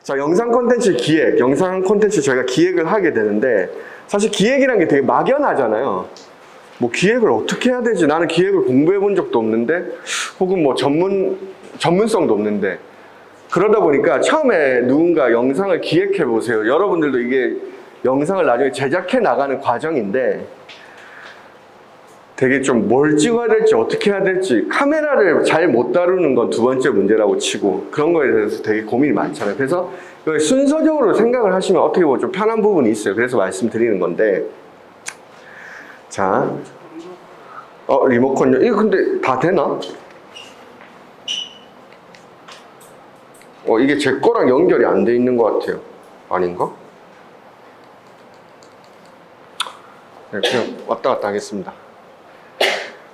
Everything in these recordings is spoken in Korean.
자, 영상 콘텐츠 기획, 영상 콘텐츠 저희가 기획을 하게 되는데 사실 기획이라는 게 되게 막연하잖아요. 뭐 기획을 어떻게 해야 되지? 나는 기획을 공부해 본 적도 없는데 혹은 뭐 전문성도 없는데 그러다 보니까 처음에 누군가 영상을 기획해 보세요. 여러분들도 이게 영상을 나중에 제작해 나가는 과정인데 되게 좀 뭘 찍어야 될지 어떻게 해야 될지 카메라를 잘 못 다루는 건 두 번째 문제라고 치고 그런 거에 대해서 되게 고민이 많잖아요. 그래서 순서적으로 생각을 하시면 어떻게 보면 좀 편한 부분이 있어요. 그래서 말씀드리는 건데 자, 리모컨요? 이거 근데 다 되나? 이게 제 거랑 연결이 안 돼 있는 것 같아요. 아닌가? 네, 그냥 왔다 갔다 하겠습니다.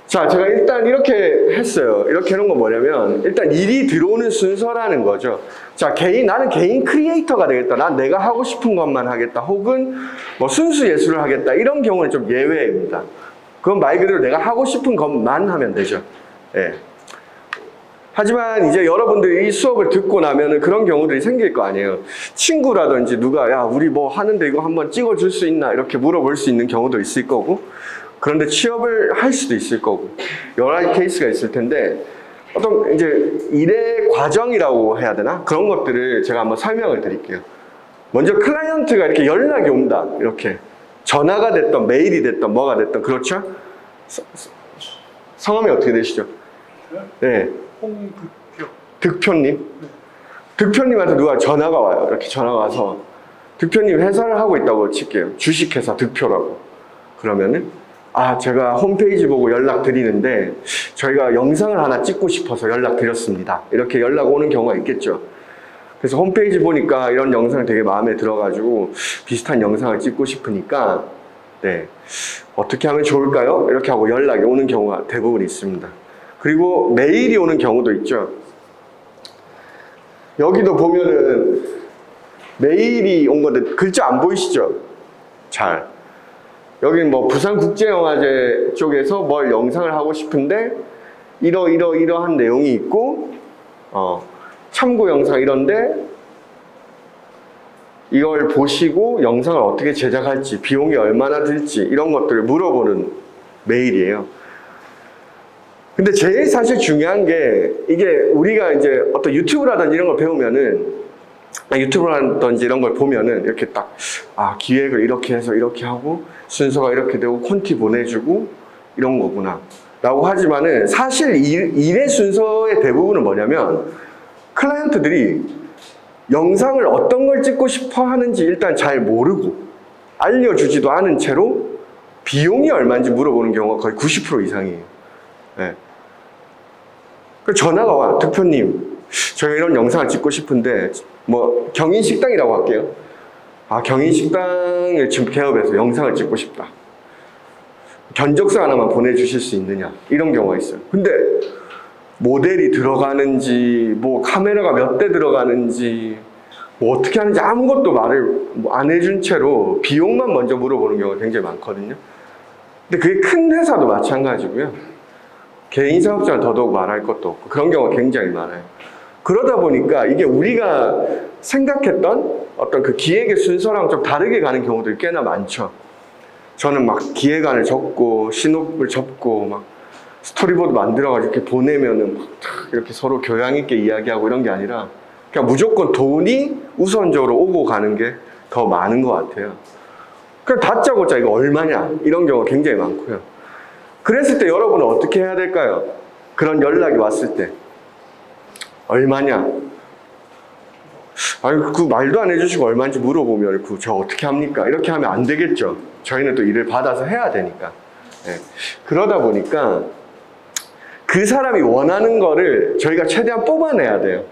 자, 제가 일단 이렇게 했어요. 이렇게 해놓은 건 뭐냐면 일단 일이 들어오는 순서라는 거죠. 자, 나는 개인 크리에이터가 되겠다. 난 내가 하고 싶은 것만 하겠다. 혹은 뭐 순수 예술을 하겠다. 이런 경우는 좀 예외입니다. 그건 말 그대로 내가 하고 싶은 것만 하면 되죠. 예. 하지만 이제 여러분들이 이 수업을 듣고 나면은 그런 경우들이 생길 거 아니에요. 친구라든지 누가 야, 우리 뭐 하는데 이거 한번 찍어줄 수 있나? 이렇게 물어볼 수 있는 경우도 있을 거고 그런데 취업을 할 수도 있을 거고 여러 가지 케이스가 있을 텐데 어떤 이제 일의 과정이라고 해야 되나? 그런 것들을 제가 한번 설명을 드릴게요. 먼저 클라이언트가 이렇게 연락이 온다. 이렇게 전화가 됐던 메일이 됐던 뭐가 됐던 그렇죠? 성함이 어떻게 되시죠? 네. 홍득표. 득표님? 네. 득표님한테 누가 전화가 와요. 이렇게 전화가 와서 득표님 회사를 하고 있다고 칠게요. 주식회사 득표라고. 그러면은 제가 홈페이지 보고 연락드리는데 저희가 영상을 하나 찍고 싶어서 연락드렸습니다. 이렇게 연락 오는 경우가 있겠죠. 그래서 홈페이지 보니까 이런 영상이 되게 마음에 들어가지고 비슷한 영상을 찍고 싶으니까 네, 어떻게 하면 좋을까요? 이렇게 하고 연락이 오는 경우가 대부분 있습니다. 그리고 메일이 오는 경우도 있죠. 여기도 보면은 메일이 온 건데 글자 안 보이시죠? 잘. 여기는 뭐 부산국제영화제 쪽에서 뭘 영상을 하고 싶은데 이러한 내용이 있고 참고 영상 이런데 이걸 보시고 영상을 어떻게 제작할지 비용이 얼마나 들지 이런 것들을 물어보는 메일이에요. 근데 제일 사실 중요한 게 이게 우리가 이제 어떤 유튜브라든지 이런 걸 배우면은 유튜브라든지 이런 걸 보면은 이렇게 딱 기획을 이렇게 해서 이렇게 하고 순서가 이렇게 되고 콘티 보내주고 이런 거구나 라고 하지만은 사실 일의 순서의 대부분은 뭐냐면 클라이언트들이 영상을 어떤 걸 찍고 싶어 하는지 일단 잘 모르고 알려주지도 않은 채로 비용이 얼마인지 물어보는 경우가 거의 90% 이상이에요. 네. 그 전화가 와. 득표님 저희가 이런 영상을 찍고 싶은데 뭐 경인식당이라고 할게요. 경인식당을 지금 개업해서 영상을 찍고 싶다. 견적서 하나만 보내주실 수 있느냐 이런 경우가 있어요. 근데 모델이 들어가는지 뭐 카메라가 몇 대 들어가는지 뭐 어떻게 하는지 아무것도 말을 안 해준 채로 비용만 먼저 물어보는 경우가 굉장히 많거든요. 근데 그게 큰 회사도 마찬가지고요. 개인 사업자는 더더욱 말할 것도 없고 그런 경우가 굉장히 많아요. 그러다 보니까 이게 우리가 생각했던 어떤 그 기획의 순서랑 좀 다르게 가는 경우들이 꽤나 많죠. 저는 막 기획안을 적고 신호를 접고 막 스토리보드 만들어가지고 이렇게 보내면은 막 이렇게 서로 교양 있게 이야기하고 이런 게 아니라 그냥 무조건 돈이 우선적으로 오고 가는 게 더 많은 것 같아요. 그냥 다짜고짜 이거 얼마냐 이런 경우가 굉장히 많고요. 그랬을 때 여러분은 어떻게 해야 될까요? 그런 연락이 왔을 때 얼마냐? 그 말도 안 해주시고 얼마인지 물어보면 저 어떻게 합니까? 이렇게 하면 안 되겠죠. 저희는 또 일을 받아서 해야 되니까. 네. 그러다 보니까 그 사람이 원하는 거를 저희가 최대한 뽑아내야 돼요.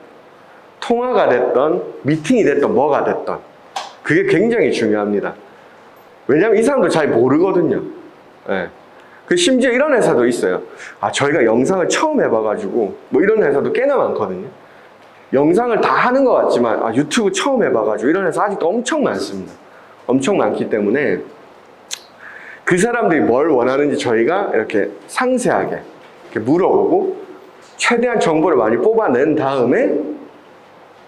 통화가 됐던 미팅이 됐던 뭐가 됐던 그게 굉장히 중요합니다. 왜냐하면 이 사람도 잘 모르거든요. 네. 심지어 이런 회사도 있어요. 저희가 영상을 처음 해봐가지고 뭐 이런 회사도 꽤나 많거든요. 영상을 다 하는 것 같지만 유튜브 처음 해봐가지고 이런 회사 아직도 엄청 많습니다. 엄청 많기 때문에 그 사람들이 뭘 원하는지 저희가 이렇게 상세하게 이렇게 물어보고 최대한 정보를 많이 뽑아낸 다음에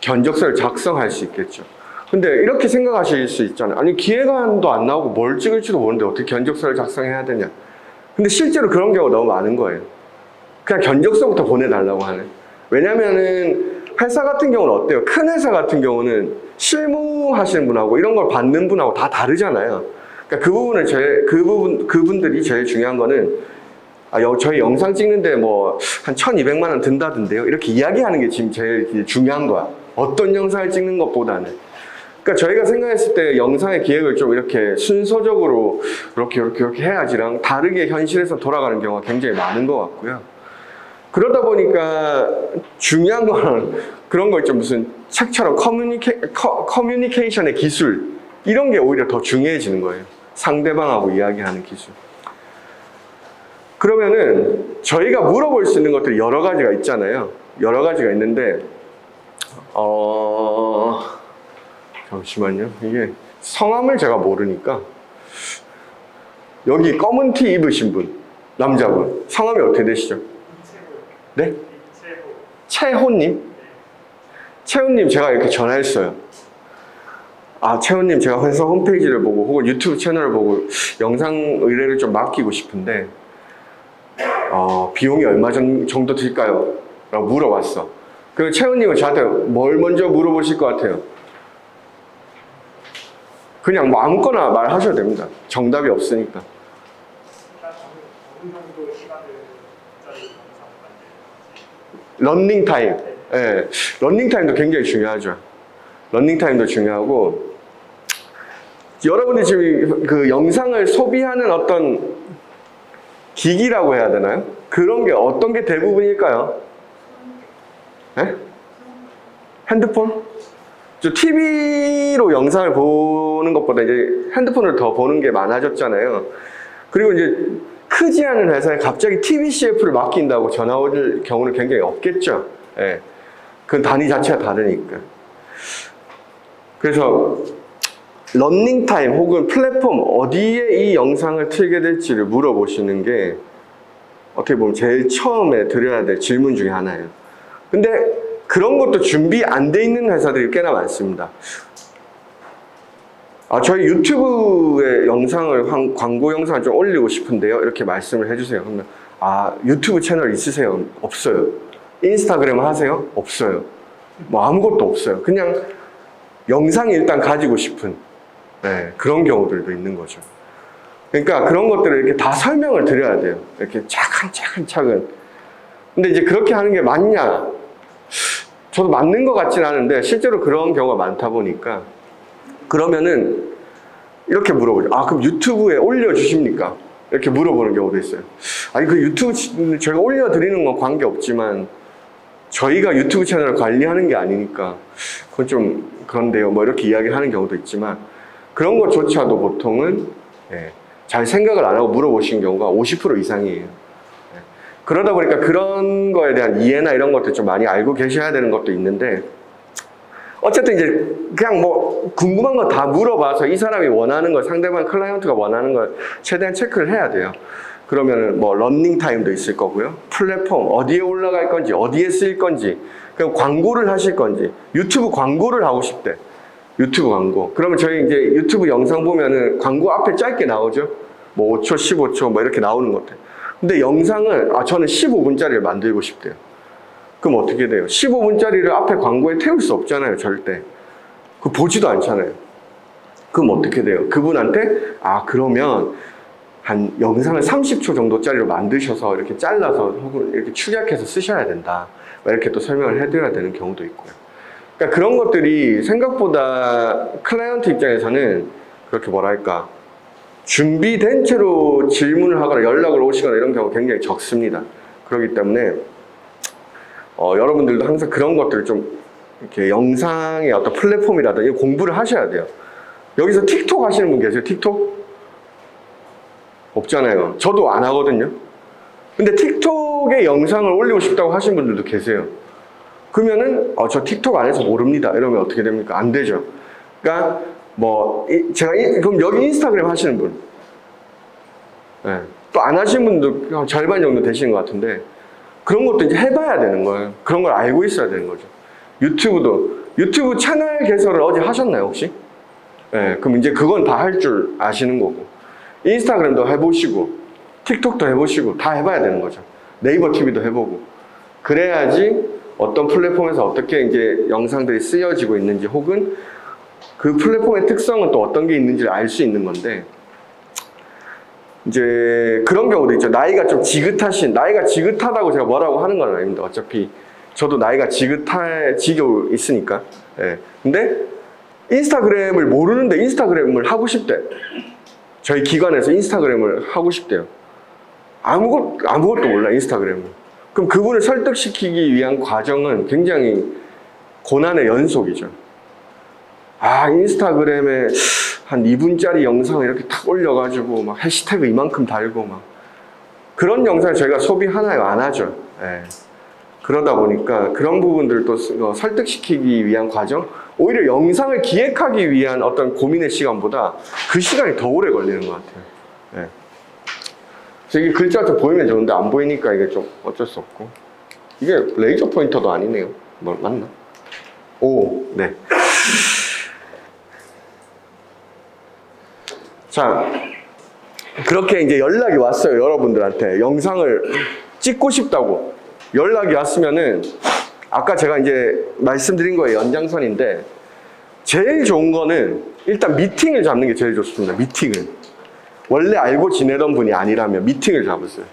견적서를 작성할 수 있겠죠. 근데 이렇게 생각하실 수 있잖아요. 아니, 기획안도 안 나오고 뭘 찍을지도 모르는데 어떻게 견적서를 작성해야 되냐. 근데 실제로 그런 경우가 너무 많은 거예요. 그냥 견적서부터 보내달라고 하는. 왜냐면은 회사 같은 경우는 어때요? 큰 회사 같은 경우는 실무하시는 분하고 이런 걸 받는 분하고 다 다르잖아요. 그러니까 그 부분을 그분들이 제일 중요한 거는 저희 영상 찍는데 뭐 한 1,200만 원 든다던데요. 이렇게 이야기하는 게 지금 제일 중요한 거야. 어떤 영상을 찍는 것보다는. 그러니까 저희가 생각했을 때 영상의 기획을 좀 이렇게 순서적으로 이렇게 해야지랑 다르게 현실에서 돌아가는 경우가 굉장히 많은 것 같고요. 그러다 보니까 중요한 건 그런 거 있죠. 무슨 책처럼 커뮤니케이션의 기술 이런 게 오히려 더 중요해지는 거예요. 상대방하고 이야기하는 기술. 그러면은 저희가 물어볼 수 있는 것들이 여러 가지가 있잖아요. 여러 가지가 있는데 잠시만요. 이게 성함을 제가 모르니까 여기 검은 티 입으신 분, 남자분 성함이 어떻게 되시죠? 네? 채호님? 채호님 제가 이렇게 전화했어요. 채호님 제가 회사 홈페이지를 보고 혹은 유튜브 채널을 보고 영상 의뢰를 좀 맡기고 싶은데 비용이 얼마 정도 들까요? 라고 물어봤어. 그리고 채호님은 저한테 뭘 먼저 물어보실 것 같아요? 그냥 뭐 아무거나 말하셔도 됩니다. 정답이 없으니까. 러닝타임. 예, 러닝타임도 굉장히 중요하죠. 러닝타임도 중요하고, 여러분이 지금 그 영상을 소비하는 어떤 기기라고 해야 되나요? 그런 게 어떤 게 대부분일까요? 예? 핸드폰? TV로 영상을 보는 것보다 이제 핸드폰을 더 보는 게 많아졌잖아요. 그리고 이제 크지 않은 회사에 갑자기 TV CF를 맡긴다고 전화 올 경우는 굉장히 없겠죠. 예. 그 단위 자체가 다르니까. 그래서 러닝타임 혹은 플랫폼 어디에 이 영상을 틀게 될지를 물어보시는 게 어떻게 보면 제일 처음에 드려야 될 질문 중에 하나예요. 근데 그런 것도 준비 안 돼 있는 회사들이 꽤나 많습니다. 저희 유튜브에 광고 영상을 좀 올리고 싶은데요. 이렇게 말씀을 해주세요. 그러면, 유튜브 채널 있으세요? 없어요. 인스타그램 하세요? 없어요. 뭐 아무것도 없어요. 그냥 영상이 일단 가지고 싶은, 네, 그런 경우들도 있는 거죠. 그러니까 그런 것들을 이렇게 다 설명을 드려야 돼요. 이렇게 차근차근. 근데 이제 그렇게 하는 게 맞냐? 저도 맞는 것 같진 않은데 실제로 그런 경우가 많다 보니까 그러면은 이렇게 물어보죠. 그럼 유튜브에 올려주십니까? 이렇게 물어보는 경우도 있어요. 아니, 그 유튜브 저희가 올려드리는 건 관계없지만 저희가 유튜브 채널을 관리하는 게 아니니까 그건 좀 그런데요. 뭐 이렇게 이야기하는 경우도 있지만 그런 것조차도 보통은 잘 생각을 안 하고 물어보신 경우가 50% 이상이에요. 그러다 보니까 그런 거에 대한 이해나 이런 것들 좀 많이 알고 계셔야 되는 것도 있는데 어쨌든 이제 그냥 뭐 궁금한 거 다 물어봐서 이 사람이 원하는 걸 상대방 클라이언트가 원하는 걸 최대한 체크를 해야 돼요. 그러면은 뭐 러닝 타임도 있을 거고요. 플랫폼 어디에 올라갈 건지 어디에 쓰일 건지 그럼 광고를 하실 건지 유튜브 광고를 하고 싶대. 유튜브 광고. 그러면 저희 이제 유튜브 영상 보면은 광고 앞에 짧게 나오죠. 뭐 5초, 15초 뭐 이렇게 나오는 것들. 근데 영상을 저는 15분짜리를 만들고 싶대요. 그럼 어떻게 돼요? 15분짜리를 앞에 광고에 태울 수 없잖아요, 절대. 그 보지도 않잖아요. 그럼 어떻게 돼요? 그분한테 그러면 한 영상을 30초 정도짜리로 만드셔서 이렇게 잘라서 혹은 이렇게 축약해서 쓰셔야 된다. 이렇게 또 설명을 해드려야 되는 경우도 있고요. 그러니까 그런 것들이 생각보다 클라이언트 입장에서는 그렇게 뭐랄까 준비된 채로 질문을 하거나 연락을 오시거나 이런 경우가 굉장히 적습니다. 그렇기 때문에 여러분들도 항상 그런 것들을 좀 이렇게 영상의 어떤 플랫폼이라든지 공부를 하셔야 돼요. 여기서 틱톡 하시는 분 계세요? 틱톡? 없잖아요. 저도 안 하거든요. 근데 틱톡에 영상을 올리고 싶다고 하시는 분들도 계세요. 그러면은 저 틱톡 안 해서 모릅니다. 이러면 어떻게 됩니까? 안 되죠. 그러니까 그럼 여기 인스타그램 하시는 분, 네. 또 안 하시는 분도 절반 정도 되시는 것 같은데 그런 것도 이제 해봐야 되는 거예요. 그런 걸 알고 있어야 되는 거죠. 유튜브도 유튜브 채널 개설을 어제 하셨나요, 혹시? 네, 그럼 이제 그건 다 할 줄 아시는 거고. 인스타그램도 해보시고, 틱톡도 해보시고, 다 해봐야 되는 거죠. 네이버 TV도 해보고. 그래야지 어떤 플랫폼에서 어떻게 이제 영상들이 쓰여지고 있는지, 혹은 그 플랫폼의 특성은 또 어떤 게 있는지를 알 수 있는 건데, 이제 그런 경우도 있죠. 나이가 지긋하다고 제가 뭐라고 하는 건 아닙니다. 어차피 저도 나이가 지겨 있으니까. 예. 근데 인스타그램을 모르는데 인스타그램을 하고 싶대. 저희 기관에서 인스타그램을 하고 싶대요. 아무것도 몰라, 인스타그램을. 그럼 그분을 설득시키기 위한 과정은 굉장히 고난의 연속이죠. 인스타그램에 한 2분짜리 영상을 이렇게 탁 올려가지고 막 해시태그 이만큼 달고 막 그런 영상을 저희가 소비하나요? 안 하죠. 예. 그러다 보니까 그런 부분들도 설득시키기 위한 과정, 오히려 영상을 기획하기 위한 어떤 고민의 시간보다 그 시간이 더 오래 걸리는 것 같아요. 예. 그래서 이게 글자가 좀 보이면 좋은데 안 보이니까 이게 좀 어쩔 수 없고. 이게 레이저 포인터도 아니네요. 맞나? 오, 네. 자, 그렇게 이제 연락이 왔어요, 여러분들한테. 영상을 찍고 싶다고 연락이 왔으면은, 아까 제가 이제 말씀드린 거에 연장선인데, 제일 좋은 거는 일단 미팅을 잡는 게 제일 좋습니다. 미팅을. 원래 알고 지내던 분이 아니라면 미팅을 잡으세요.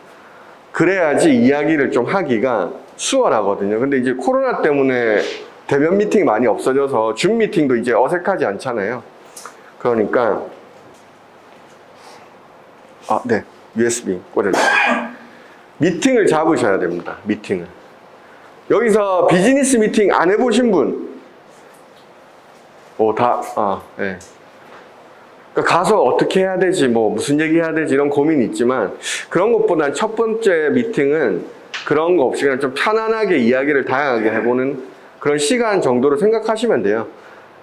그래야지 이야기를 좀 하기가 수월하거든요. 근데 이제 코로나 때문에 대면 미팅이 많이 없어져서 줌 미팅도 이제 어색하지 않잖아요. 그러니까 네. USB 꽂아주세요. 미팅을 잡으셔야 됩니다. 미팅을. 여기서 비즈니스 미팅 안 해보신 분? 네. 그러니까 가서 어떻게 해야 되지, 무슨 얘기 해야 되지, 이런 고민이 있지만, 그런 것보단 첫 번째 미팅은 그런 거 없이 그냥 좀 편안하게 이야기를 다양하게 해보는 그런 시간 정도로 생각하시면 돼요.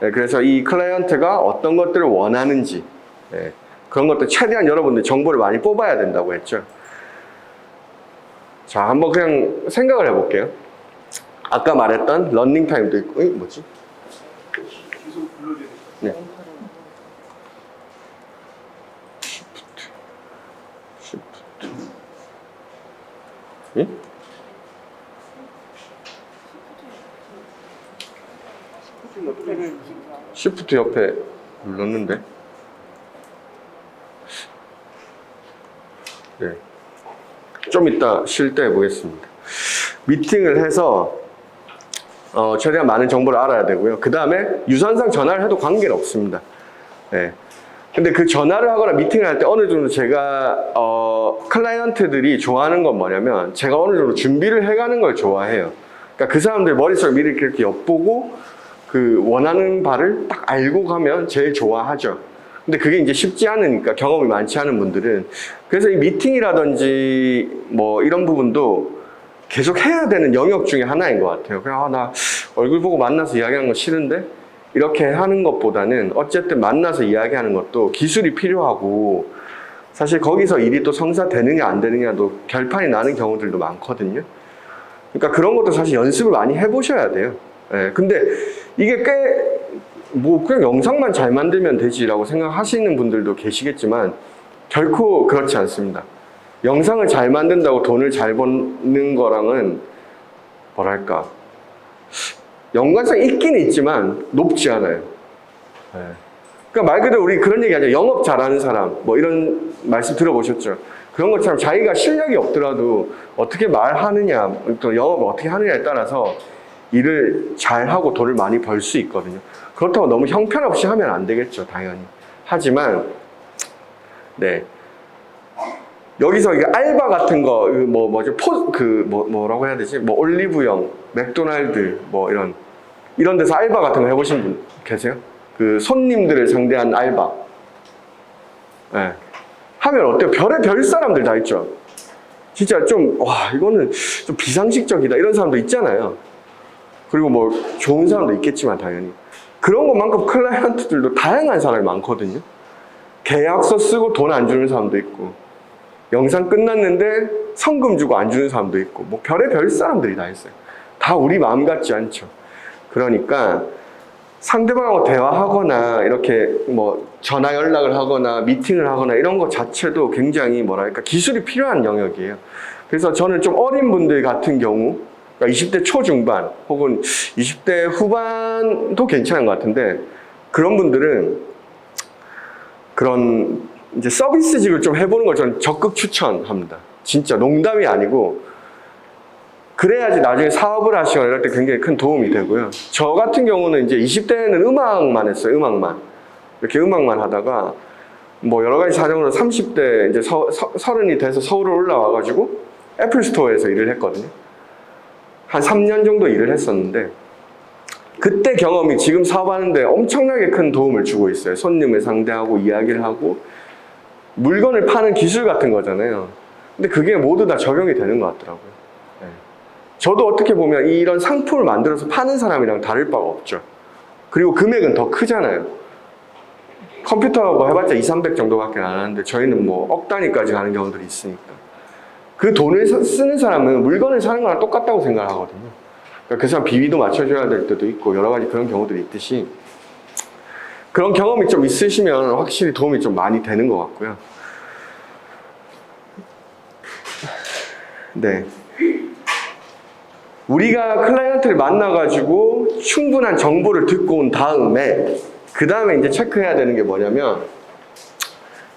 네, 그래서 이 클라이언트가 어떤 것들을 원하는지, 네, 그런 것들 최대한 여러분들 정보를 많이 뽑아야 된다고 했죠. 자, 한번 그냥 생각을 해볼게요. 아까 말했던 러닝 타임도 있고, 뭐지? 네. 시프트. 예? 시프트 옆에 눌렀는데. 네. 좀 이따 쉴 때 해보겠습니다. 미팅을 해서 최대한 많은 정보를 알아야 되고요. 그 다음에 유선상 전화를 해도 관계는 없습니다. 네. 근데 그 전화를 하거나 미팅을 할 때 어느 정도 제가 클라이언트들이 좋아하는 건 뭐냐면, 제가 어느 정도 준비를 해가는 걸 좋아해요. 그러니까 그 사람들 머릿속에 미리 이렇게 엿보고 그 원하는 바를 딱 알고 가면 제일 좋아하죠. 근데 그게 이제 쉽지 않으니까, 경험이 많지 않은 분들은. 그래서 이 미팅이라든지 이런 부분도 계속 해야 되는 영역 중에 하나인 것 같아요. 그냥 나 얼굴 보고 만나서 이야기하는 거 싫은데, 이렇게 하는 것보다는 어쨌든 만나서 이야기하는 것도 기술이 필요하고, 사실 거기서 일이 또 성사되느냐 안 되느냐도 결판이 나는 경우들도 많거든요. 그러니까 그런 것도 사실 연습을 많이 해보셔야 돼요. 네, 근데 이게 그냥 영상만 잘 만들면 되지라고 생각하시는 분들도 계시겠지만, 결코 그렇지 않습니다. 영상을 잘 만든다고 돈을 잘 버는 거랑은 뭐랄까, 연관성이 있긴 있지만 높지 않아요. 네. 그러니까 말 그대로 우리 그런 얘기 하죠. 영업 잘하는 사람, 이런 말씀 들어보셨죠? 그런 것처럼 자기가 실력이 없더라도 어떻게 말하느냐, 또 영업을 어떻게 하느냐에 따라서 일을 잘하고 돈을 많이 벌 수 있거든요. 그렇다고 너무 형편없이 하면 안 되겠죠, 당연히. 하지만, 네. 여기서 이게 알바 같은 거, 뭐라고 해야 되지? 올리브영, 맥도날드, 이런 데서 알바 같은 거 해보신 분 계세요? 그 손님들을 상대한 알바. 네. 하면 어때요? 별의별 사람들 다 있죠? 진짜 이거는 좀 비상식적이다, 이런 사람도 있잖아요. 그리고 좋은 사람도 있겠지만, 당연히. 그런 것만큼 클라이언트들도 다양한 사람이 많거든요. 계약서 쓰고 돈 안 주는 사람도 있고, 영상 끝났는데 성금 주고 안 주는 사람도 있고, 별의별 사람들이 다 있어요. 다 우리 마음 같지 않죠. 그러니까 상대방하고 대화하거나 이렇게 뭐 전화 연락을 하거나 미팅을 하거나 이런 것 자체도 굉장히 뭐랄까 기술이 필요한 영역이에요. 그래서 저는 좀 어린 분들 같은 경우, 그러니까 20대 초중반 혹은 20대 후반도 괜찮은 것 같은데, 그런 분들은 그런 이제 서비스직을 좀 해보는 걸 저는 적극 추천합니다. 진짜 농담이 아니고, 그래야지 나중에 사업을 하시거나 이럴 때 굉장히 큰 도움이 되고요. 저 같은 경우는 이제 20대에는 음악만 했어요. 음악만. 이렇게 음악만 하다가 뭐 여러 가지 사정으로 30대 이제 서른이 돼서 서울을 올라와가지고 애플 스토어에서 일을 했거든요. 한 3년 정도 일을 했었는데, 그때 경험이 지금 사업하는데 엄청나게 큰 도움을 주고 있어요. 손님을 상대하고 이야기를 하고 물건을 파는 기술 같은 거잖아요. 근데 그게 모두 다 적용이 되는 것 같더라고요. 네. 저도 어떻게 보면 이런 상품을 만들어서 파는 사람이랑 다를 바가 없죠. 그리고 금액은 더 크잖아요. 컴퓨터 뭐 해봤자 200, 300 정도밖에 안 하는데 저희는 뭐 억 단위까지 가는 경우들이 있으니까. 그 돈을 쓰는 사람은 물건을 사는 거랑 똑같다고 생각을 하거든요. 그러니까 그 사람 비위도 맞춰줘야 될 때도 있고 여러 가지 그런 경우들이 있듯이, 그런 경험이 좀 있으시면 확실히 도움이 좀 많이 되는 것 같고요. 네. 우리가 클라이언트를 만나가지고 충분한 정보를 듣고 온 다음에, 그 다음에 이제 체크해야 되는 게 뭐냐면,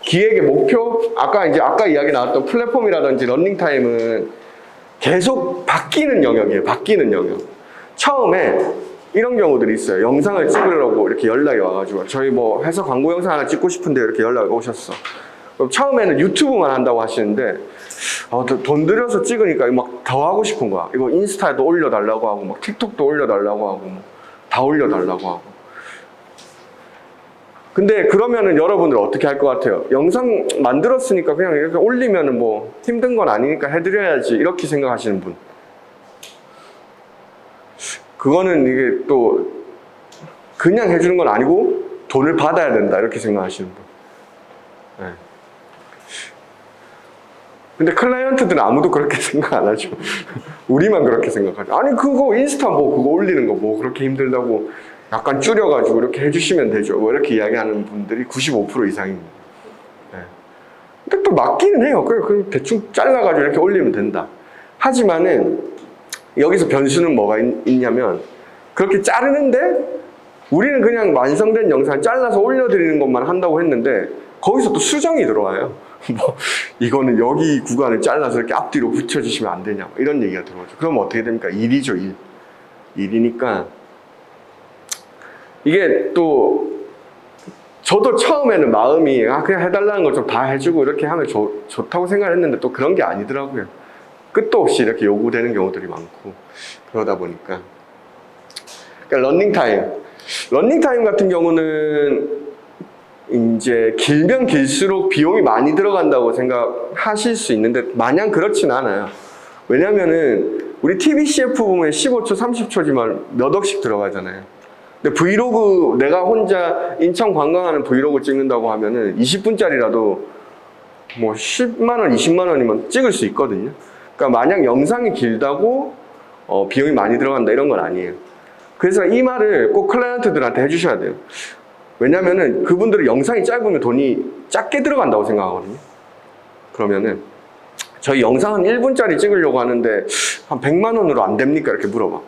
기획의 목표, 아까 이야기 나왔던 플랫폼이라든지 러닝타임은 계속 바뀌는 영역이에요. 바뀌는 영역. 처음에 이런 경우들이 있어요. 영상을 찍으려고 이렇게 연락이 와가지고, 저희 뭐 회사 광고 영상 하나 찍고 싶은데 이렇게 연락이 오셨어. 그럼 처음에는 유튜브만 한다고 하시는데, 돈 들여서 찍으니까 막 더 하고 싶은 거야. 이거 인스타에도 올려달라고 하고, 막 틱톡도 올려달라고 하고, 뭐 다 올려달라고 하고. 근데 그러면은 여러분들 어떻게 할 것 같아요? 영상 만들었으니까 그냥 이렇게 올리면은 뭐 힘든 건 아니니까 해드려야지, 이렇게 생각하시는 분. 그거는 이게 또 그냥 해주는 건 아니고 돈을 받아야 된다, 이렇게 생각하시는 분. 네. 근데 클라이언트들은 아무도 그렇게 생각 안 하죠. 우리만 그렇게 생각하죠. 아니 그거 인스타 뭐 그거 올리는 거 뭐 그렇게 힘들다고 약간 줄여가지고 이렇게 해주시면 되죠. 뭐 이렇게 이야기하는 분들이 95% 이상입니다. 네. 근데 또 맞기는 해요. 그래 대충 잘라가지고 이렇게 올리면 된다. 하지만은 여기서 변수는 뭐가 있냐면, 그렇게 자르는데 우리는 그냥 완성된 영상을 잘라서 올려드리는 것만 한다고 했는데 거기서 또 수정이 들어와요. 뭐 이거는 여기 구간을 잘라서 이렇게 앞뒤로 붙여주시면 안 되냐, 이런 얘기가 들어오죠. 그럼 어떻게 됩니까? 일이죠, 일. 일이니까 이게 또 저도 처음에는 마음이 그냥 해달라는 걸 좀 다 해주고 이렇게 하면 좋다고 생각했는데 또 그런 게 아니더라고요. 끝도 없이 이렇게 요구되는 경우들이 많고, 그러다 보니까. 그러니까 러닝타임 같은 경우는 이제 길면 길수록 비용이 많이 들어간다고 생각하실 수 있는데 마냥 그렇진 않아요. 왜냐면은 우리 TV CF 보면 15초, 30초지만 몇 억씩 들어가잖아요. 근데 브이로그, 내가 혼자 인천 관광하는 브이로그 찍는다고 하면은 20분짜리라도 뭐 10만원, 20만원이면 찍을 수 있거든요. 그러니까 마냥 영상이 길다고 비용이 많이 들어간다, 이런 건 아니에요. 그래서 이 말을 꼭 클라이언트들한테 해주셔야 돼요. 왜냐면은 그분들은 영상이 짧으면 돈이 작게 들어간다고 생각하거든요. 그러면은 저희 영상 한 1분짜리 찍으려고 하는데 한 100만 원으로 안 됩니까? 이렇게 물어봐.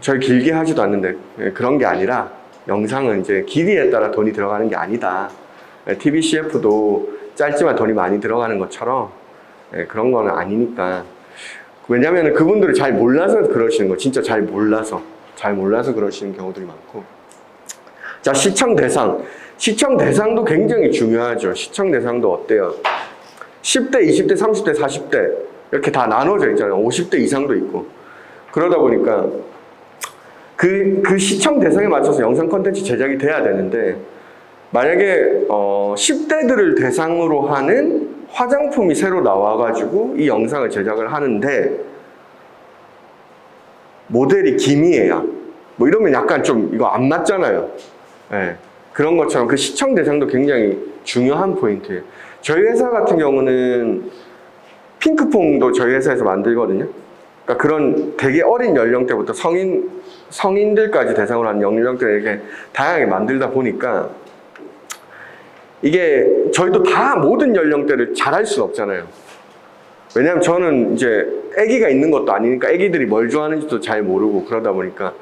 저희 길게 하지도 않는데, 그런 게 아니라 영상은 이제 길이에 따라 돈이 들어가는 게 아니다. TV CF도 짧지만 돈이 많이 들어가는 것처럼 그런 거는 아니니까. 왜냐면은 그분들을 잘 몰라서 그러시는 거, 진짜 잘 몰라서 그러시는 경우들이 많고. 자, 시청 대상도 굉장히 중요하죠. 시청 대상도 어때요? 10대, 20대, 30대, 40대 이렇게 다 나눠져 있잖아요. 50대 이상도 있고. 그러다 보니까 그 시청 대상에 맞춰서 영상 콘텐츠 제작이 돼야 되는데, 만약에 10대들을 대상으로 하는 화장품이 새로 나와가지고 이 영상을 제작을 하는데 모델이 김이에요. 뭐 이러면 약간 좀 이거 안 맞잖아요. 네. 그런 것처럼 그 시청 대상도 굉장히 중요한 포인트예요. 저희 회사 같은 경우는 핑크퐁도 저희 회사에서 만들거든요. 그러니까 그런 되게 어린 연령대부터 성인들까지 대상으로 한 연령대를 이렇게 다양하게 만들다 보니까 이게 저희도 다 모든 연령대를 잘 할 수는 없잖아요. 왜냐하면 저는 이제 아기가 있는 것도 아니니까 아기들이 뭘 좋아하는지도 잘 모르고 그러다 보니까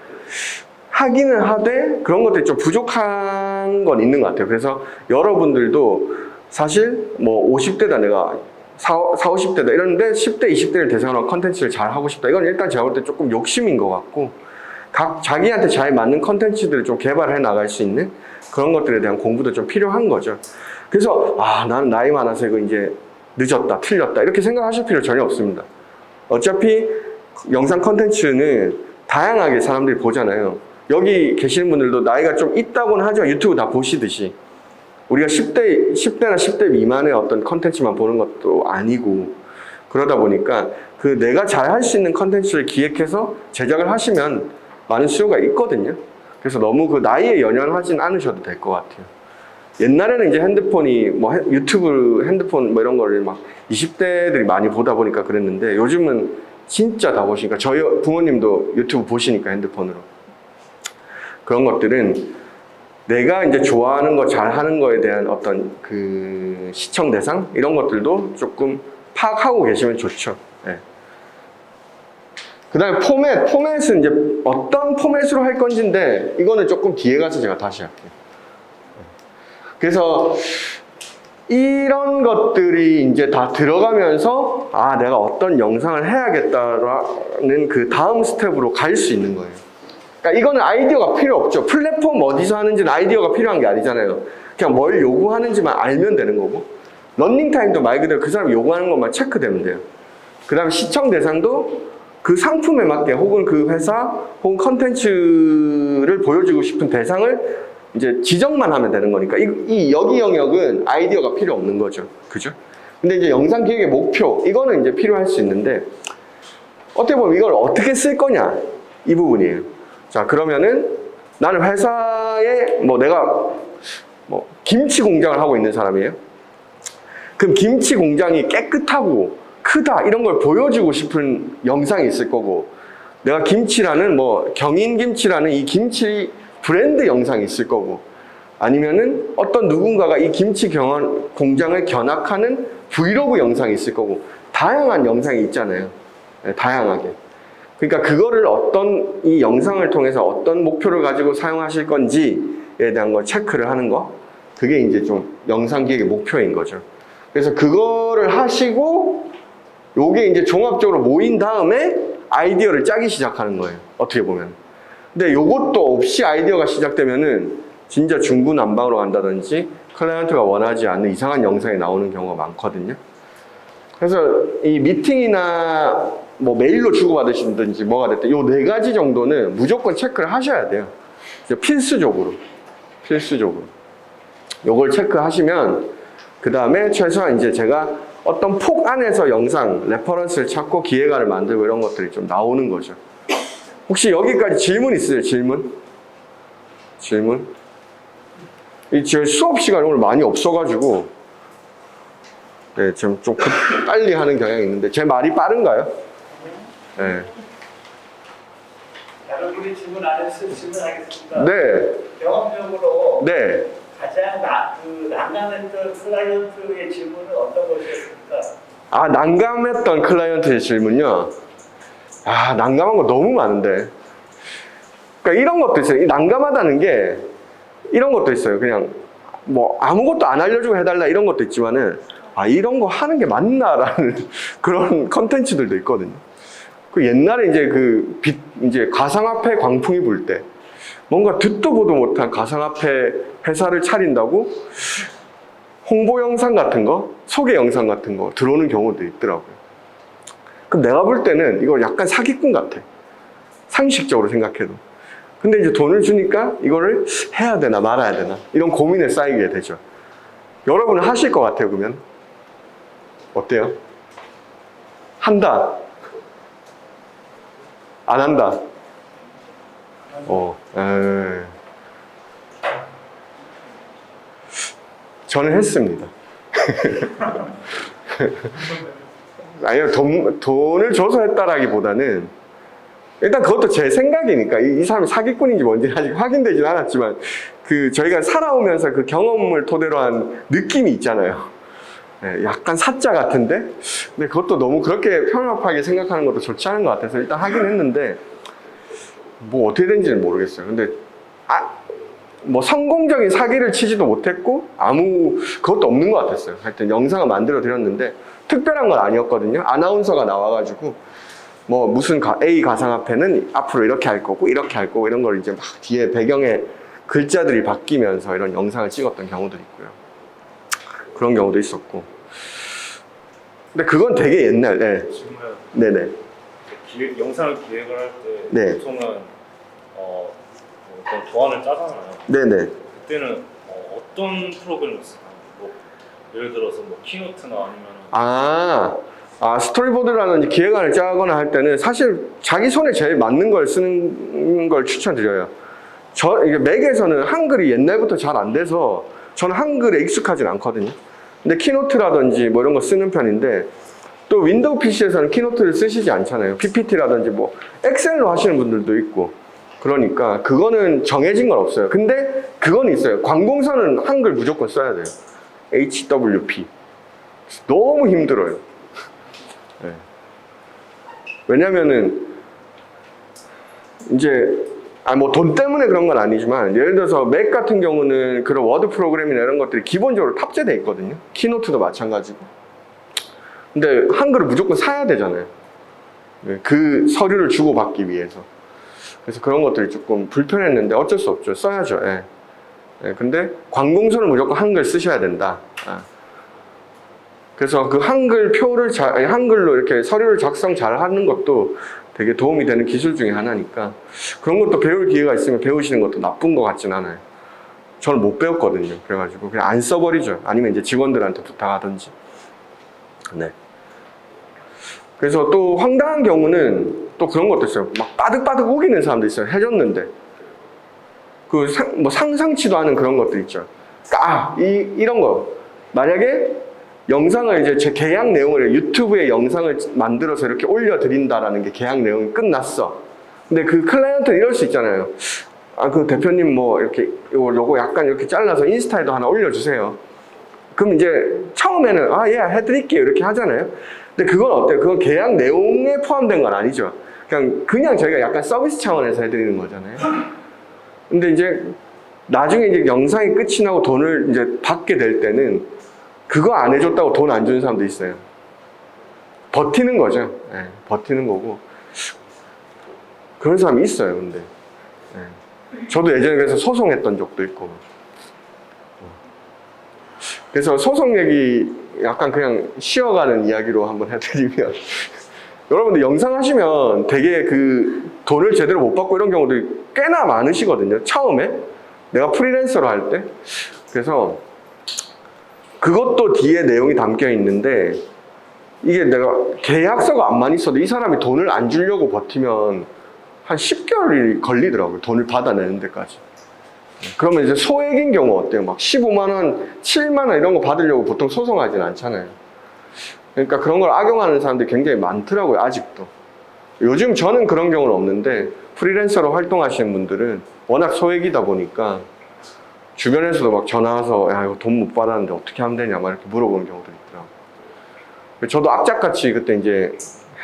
하기는 하되 그런 것들이 좀 부족한 건 있는 것 같아요. 그래서 여러분들도 사실 뭐 50대다 내가 50대다 이러는데 10대, 20대를 대상으로 한 컨텐츠를 잘 하고 싶다. 이건 일단 제가 볼 때 조금 욕심인 것 같고 각 자기한테 잘 맞는 컨텐츠들을 좀 개발해 나갈 수 있는 그런 것들에 대한 공부도 좀 필요한 거죠. 그래서 나는 나이 많아서 이거 이제 늦었다, 틀렸다 이렇게 생각하실 필요 전혀 없습니다. 어차피 영상 컨텐츠는 다양하게 사람들이 보잖아요. 여기 계시는 분들도 나이가 좀 있다고는 하죠. 유튜브 다 보시듯이. 우리가 10대나 10대 미만의 어떤 컨텐츠만 보는 것도 아니고 그러다 보니까 그 내가 잘 할 수 있는 컨텐츠를 기획해서 제작을 하시면 많은 수요가 있거든요. 그래서 너무 그 나이에 연연하진 않으셔도 될 것 같아요. 옛날에는 이제 핸드폰이 뭐 유튜브 핸드폰 뭐 이런 거를 막 20대들이 많이 보다 보니까 그랬는데 요즘은 진짜 다 보시니까 저희 부모님도 유튜브 보시니까 핸드폰으로 그런 것들은 내가 이제 좋아하는 거 잘하는 거에 대한 어떤 그 시청 대상 이런 것들도 조금 파악하고 계시면 좋죠. 네. 그다음에 포맷은 이제 어떤 포맷으로 할 건지인데 이거는 조금 뒤에 가서 제가 다시 할게요. 그래서 이런 것들이 이제 다 들어가면서 내가 어떤 영상을 해야겠다라는 그 다음 스텝으로 갈 수 있는 거예요. 그러니까 이거는 아이디어가 필요 없죠. 플랫폼 어디서 하는지는 아이디어가 필요한 게 아니잖아요. 그냥 뭘 요구하는지만 알면 되는 거고 러닝타임도 말 그대로 그 사람이 요구하는 것만 체크되면 돼요. 그 다음에 시청 대상도 그 상품에 맞게 혹은 그 회사 혹은 컨텐츠를 보여주고 싶은 대상을 이제 지정만 하면 되는 거니까 여기 영역은 아이디어가 필요 없는 거죠. 그죠? 근데 이제 영상 기획의 목표 이거는 이제 필요할 수 있는데 어떻게 보면 이걸 어떻게 쓸 거냐 이 부분이에요. 자 그러면은 나는 회사에 뭐 내가 뭐 김치 공장을 하고 있는 사람이에요. 그럼 김치 공장이 깨끗하고 크다 이런 걸 보여주고 싶은 영상이 있을 거고 내가 김치라는 뭐 경인김치라는 이 김치 브랜드 영상이 있을 거고 아니면은 어떤 누군가가 이 김치 공장을 견학하는 브이로그 영상이 있을 거고 다양한 영상이 있잖아요. 네, 다양하게. 그러니까 그거를 이 영상을 통해서 어떤 목표를 가지고 사용하실 건지에 대한 걸 체크를 하는 거 그게 이제 좀 영상 기획의 목표인 거죠. 그래서 그거를 하시고 요게 이제 종합적으로 모인 다음에 아이디어를 짜기 시작하는 거예요. 어떻게 보면. 근데 요것도 없이 아이디어가 시작되면은 진짜 중구난방으로 간다든지 클라이언트가 원하지 않는 이상한 영상이 나오는 경우가 많거든요. 그래서 이 미팅이나 뭐 메일로 주고받으시든지 뭐가 됐든 요 4가지 정도는 무조건 체크를 하셔야 돼요. 필수적으로. 요걸 체크하시면 그 다음에 최소한 이제 제가 어떤 폭 안에서 영상, 레퍼런스를 찾고 기획안을 만들고 이런 것들이 좀 나오는 거죠. 혹시 여기까지 질문 있으세요? 질문? 제 수업 시간이 오늘 많이 없어가지고 네, 지금 좀 빨리 하는 경향이 있는데 제 말이 빠른가요? 네. 여러분이 질문 안 했으면 질문하겠습니다. 네. 경험적으로 네. 가장 난감했던 클라이언트의 질문은 어떤 것이었습니까? 난감했던 클라이언트의 질문요? 난감한 거 너무 많은데. 그러니까 이런 것도 있어요. 이 난감하다는 게 이런 것도 있어요. 그냥 뭐 아무것도 안 알려주고 해달라 이런 것도 있지만은 이런 거 하는 게 맞나라는 그런 컨텐츠들도 있거든요. 그 옛날에 이제 가상화폐 광풍이 불 때 뭔가 듣도 보도 못한 가상화폐 회사를 차린다고 홍보 영상 같은 거, 소개 영상 같은 거 들어오는 경우도 있더라고요. 그럼 내가 볼 때는 이거 약간 사기꾼 같아. 상식적으로 생각해도. 근데 이제 돈을 주니까 이거를 해야 되나 말아야 되나 이런 고민에 쌓이게 되죠. 여러분은 하실 것 같아요, 그러면? 어때요? 한다? 안 한다? 저는 했습니다. 아니요, 돈을 줘서 했다라기보다는 일단 그것도 제 생각이니까 이 사람이 사기꾼인지 뭔지 아직 확인되진 않았지만 그 저희가 살아오면서 그 경험을 토대로 한 느낌이 있잖아요. 네, 약간 사짜 같은데? 근데 그것도 너무 그렇게 편협하게 생각하는 것도 좋지 않은 것 같아서 일단 하긴 했는데 뭐 어떻게 된지는 모르겠어요. 근데 뭐 성공적인 사기를 치지도 못했고 아무 그것도 없는 것 같았어요. 하여튼 영상을 만들어 드렸는데 특별한 건 아니었거든요. 아나운서가 나와가지고 뭐 무슨 A 가상화폐는 앞으로 이렇게 할 거고 이렇게 할 거고 이런 걸 이제 막 뒤에 배경에 글자들이 바뀌면서 이런 영상을 찍었던 경우도 있고요. 그런 경우도 있었고. 근데 그건 되게 옛날. 네. 질문. 네네. 영상을 기획을 할 때 네. 보통은 뭐 어떤 도안을 짜잖아요. 네네. 그때는 어떤 프로그램을 쓰나요? 뭐 예를 들어서 뭐 키노트나 아니면 스토리보드라든지 기획안을 짜거나 할 때는 사실 자기 손에 제일 맞는 걸 쓰는 걸 추천드려요. 이게 맥에서는 한글이 옛날부터 잘 안 돼서 저는 한글에 익숙하진 않거든요. 근데 키노트라든지 뭐 이런 거 쓰는 편인데 또 윈도우 PC에서는 키노트를 쓰시지 않잖아요. PPT라든지 뭐 엑셀로 하시는 분들도 있고 그러니까 그거는 정해진 건 없어요. 근데 그건 있어요. 관공서는 한글 무조건 써야 돼요. HWP. 너무 힘들어요. 네. 왜냐면은 이제 뭐 돈 때문에 그런 건 아니지만 예를 들어서 맥 같은 경우는 그런 워드 프로그램이나 이런 것들이 기본적으로 탑재되어 있거든요. 키노트도 마찬가지고. 근데 한글을 무조건 사야 되잖아요. 그 서류를 주고받기 위해서. 그래서 그런 것들이 조금 불편했는데 어쩔 수 없죠. 써야죠. 예. 근데 관공서는 무조건 한글 쓰셔야 된다. 그래서 그 한글 표를 한글로 이렇게 서류를 작성 잘 하는 것도 되게 도움이 되는 기술 중에 하나니까 그런 것도 배울 기회가 있으면 배우시는 것도 나쁜 것 같진 않아요. 저는 못 배웠거든요. 그래가지고 그냥 안 써버리죠. 아니면 이제 직원들한테 부탁하든지. 네. 그래서 또 황당한 경우는 또 그런 것도 있어요. 막 바득바득 우기는 사람도 있어요. 해줬는데. 뭐 상상치도 않은 그런 것들 있죠. 이런 거. 만약에 영상을 이제 제 계약 내용을 유튜브에 영상을 만들어서 이렇게 올려드린다라는 게 계약 내용이 끝났어. 근데 그 클라이언트는 이럴 수 있잖아요. 그 대표님 뭐 이렇게 요거 약간 이렇게 잘라서 인스타에도 하나 올려주세요. 그럼 이제 처음에는 예 해드릴게요 이렇게 하잖아요. 근데 그건 어때요? 그건 계약 내용에 포함된 건 아니죠. 그냥 저희가 약간 서비스 차원에서 해드리는 거잖아요. 근데 이제 나중에 이제 영상이 끝이 나고 돈을 이제 받게 될 때는 그거 안 해줬다고 돈 안 주는 사람도 있어요. 버티는 거죠. 네, 버티는 거고. 그런 사람이 있어요, 근데. 네. 저도 예전에 그래서 소송했던 적도 있고. 그래서 소송 얘기 약간 그냥 쉬어가는 이야기로 한번 해드리면 여러분들 영상 하시면 되게 그 돈을 제대로 못 받고 이런 경우도 꽤나 많으시거든요. 처음에. 내가 프리랜서로 할 때. 그래서 그것도 뒤에 내용이 담겨 있는데 이게 내가 계약서가 안만 있어도 이 사람이 돈을 안 주려고 버티면 한 10개월이 걸리더라고요. 돈을 받아내는 데까지. 그러면 이제 소액인 경우 어때요? 막 15만 원, 7만 원 이런 거 받으려고 보통 소송하진 않잖아요. 그러니까 그런 걸 악용하는 사람들이 굉장히 많더라고요. 아직도. 요즘 저는 그런 경우는 없는데 프리랜서로 활동하시는 분들은 워낙 소액이다 보니까 주변에서도 막 전화 와서 이거 돈 못 받았는데 어떻게 하면 되냐 막 이렇게 물어보는 경우도 있더라고요. 저도 악착같이 그때 이제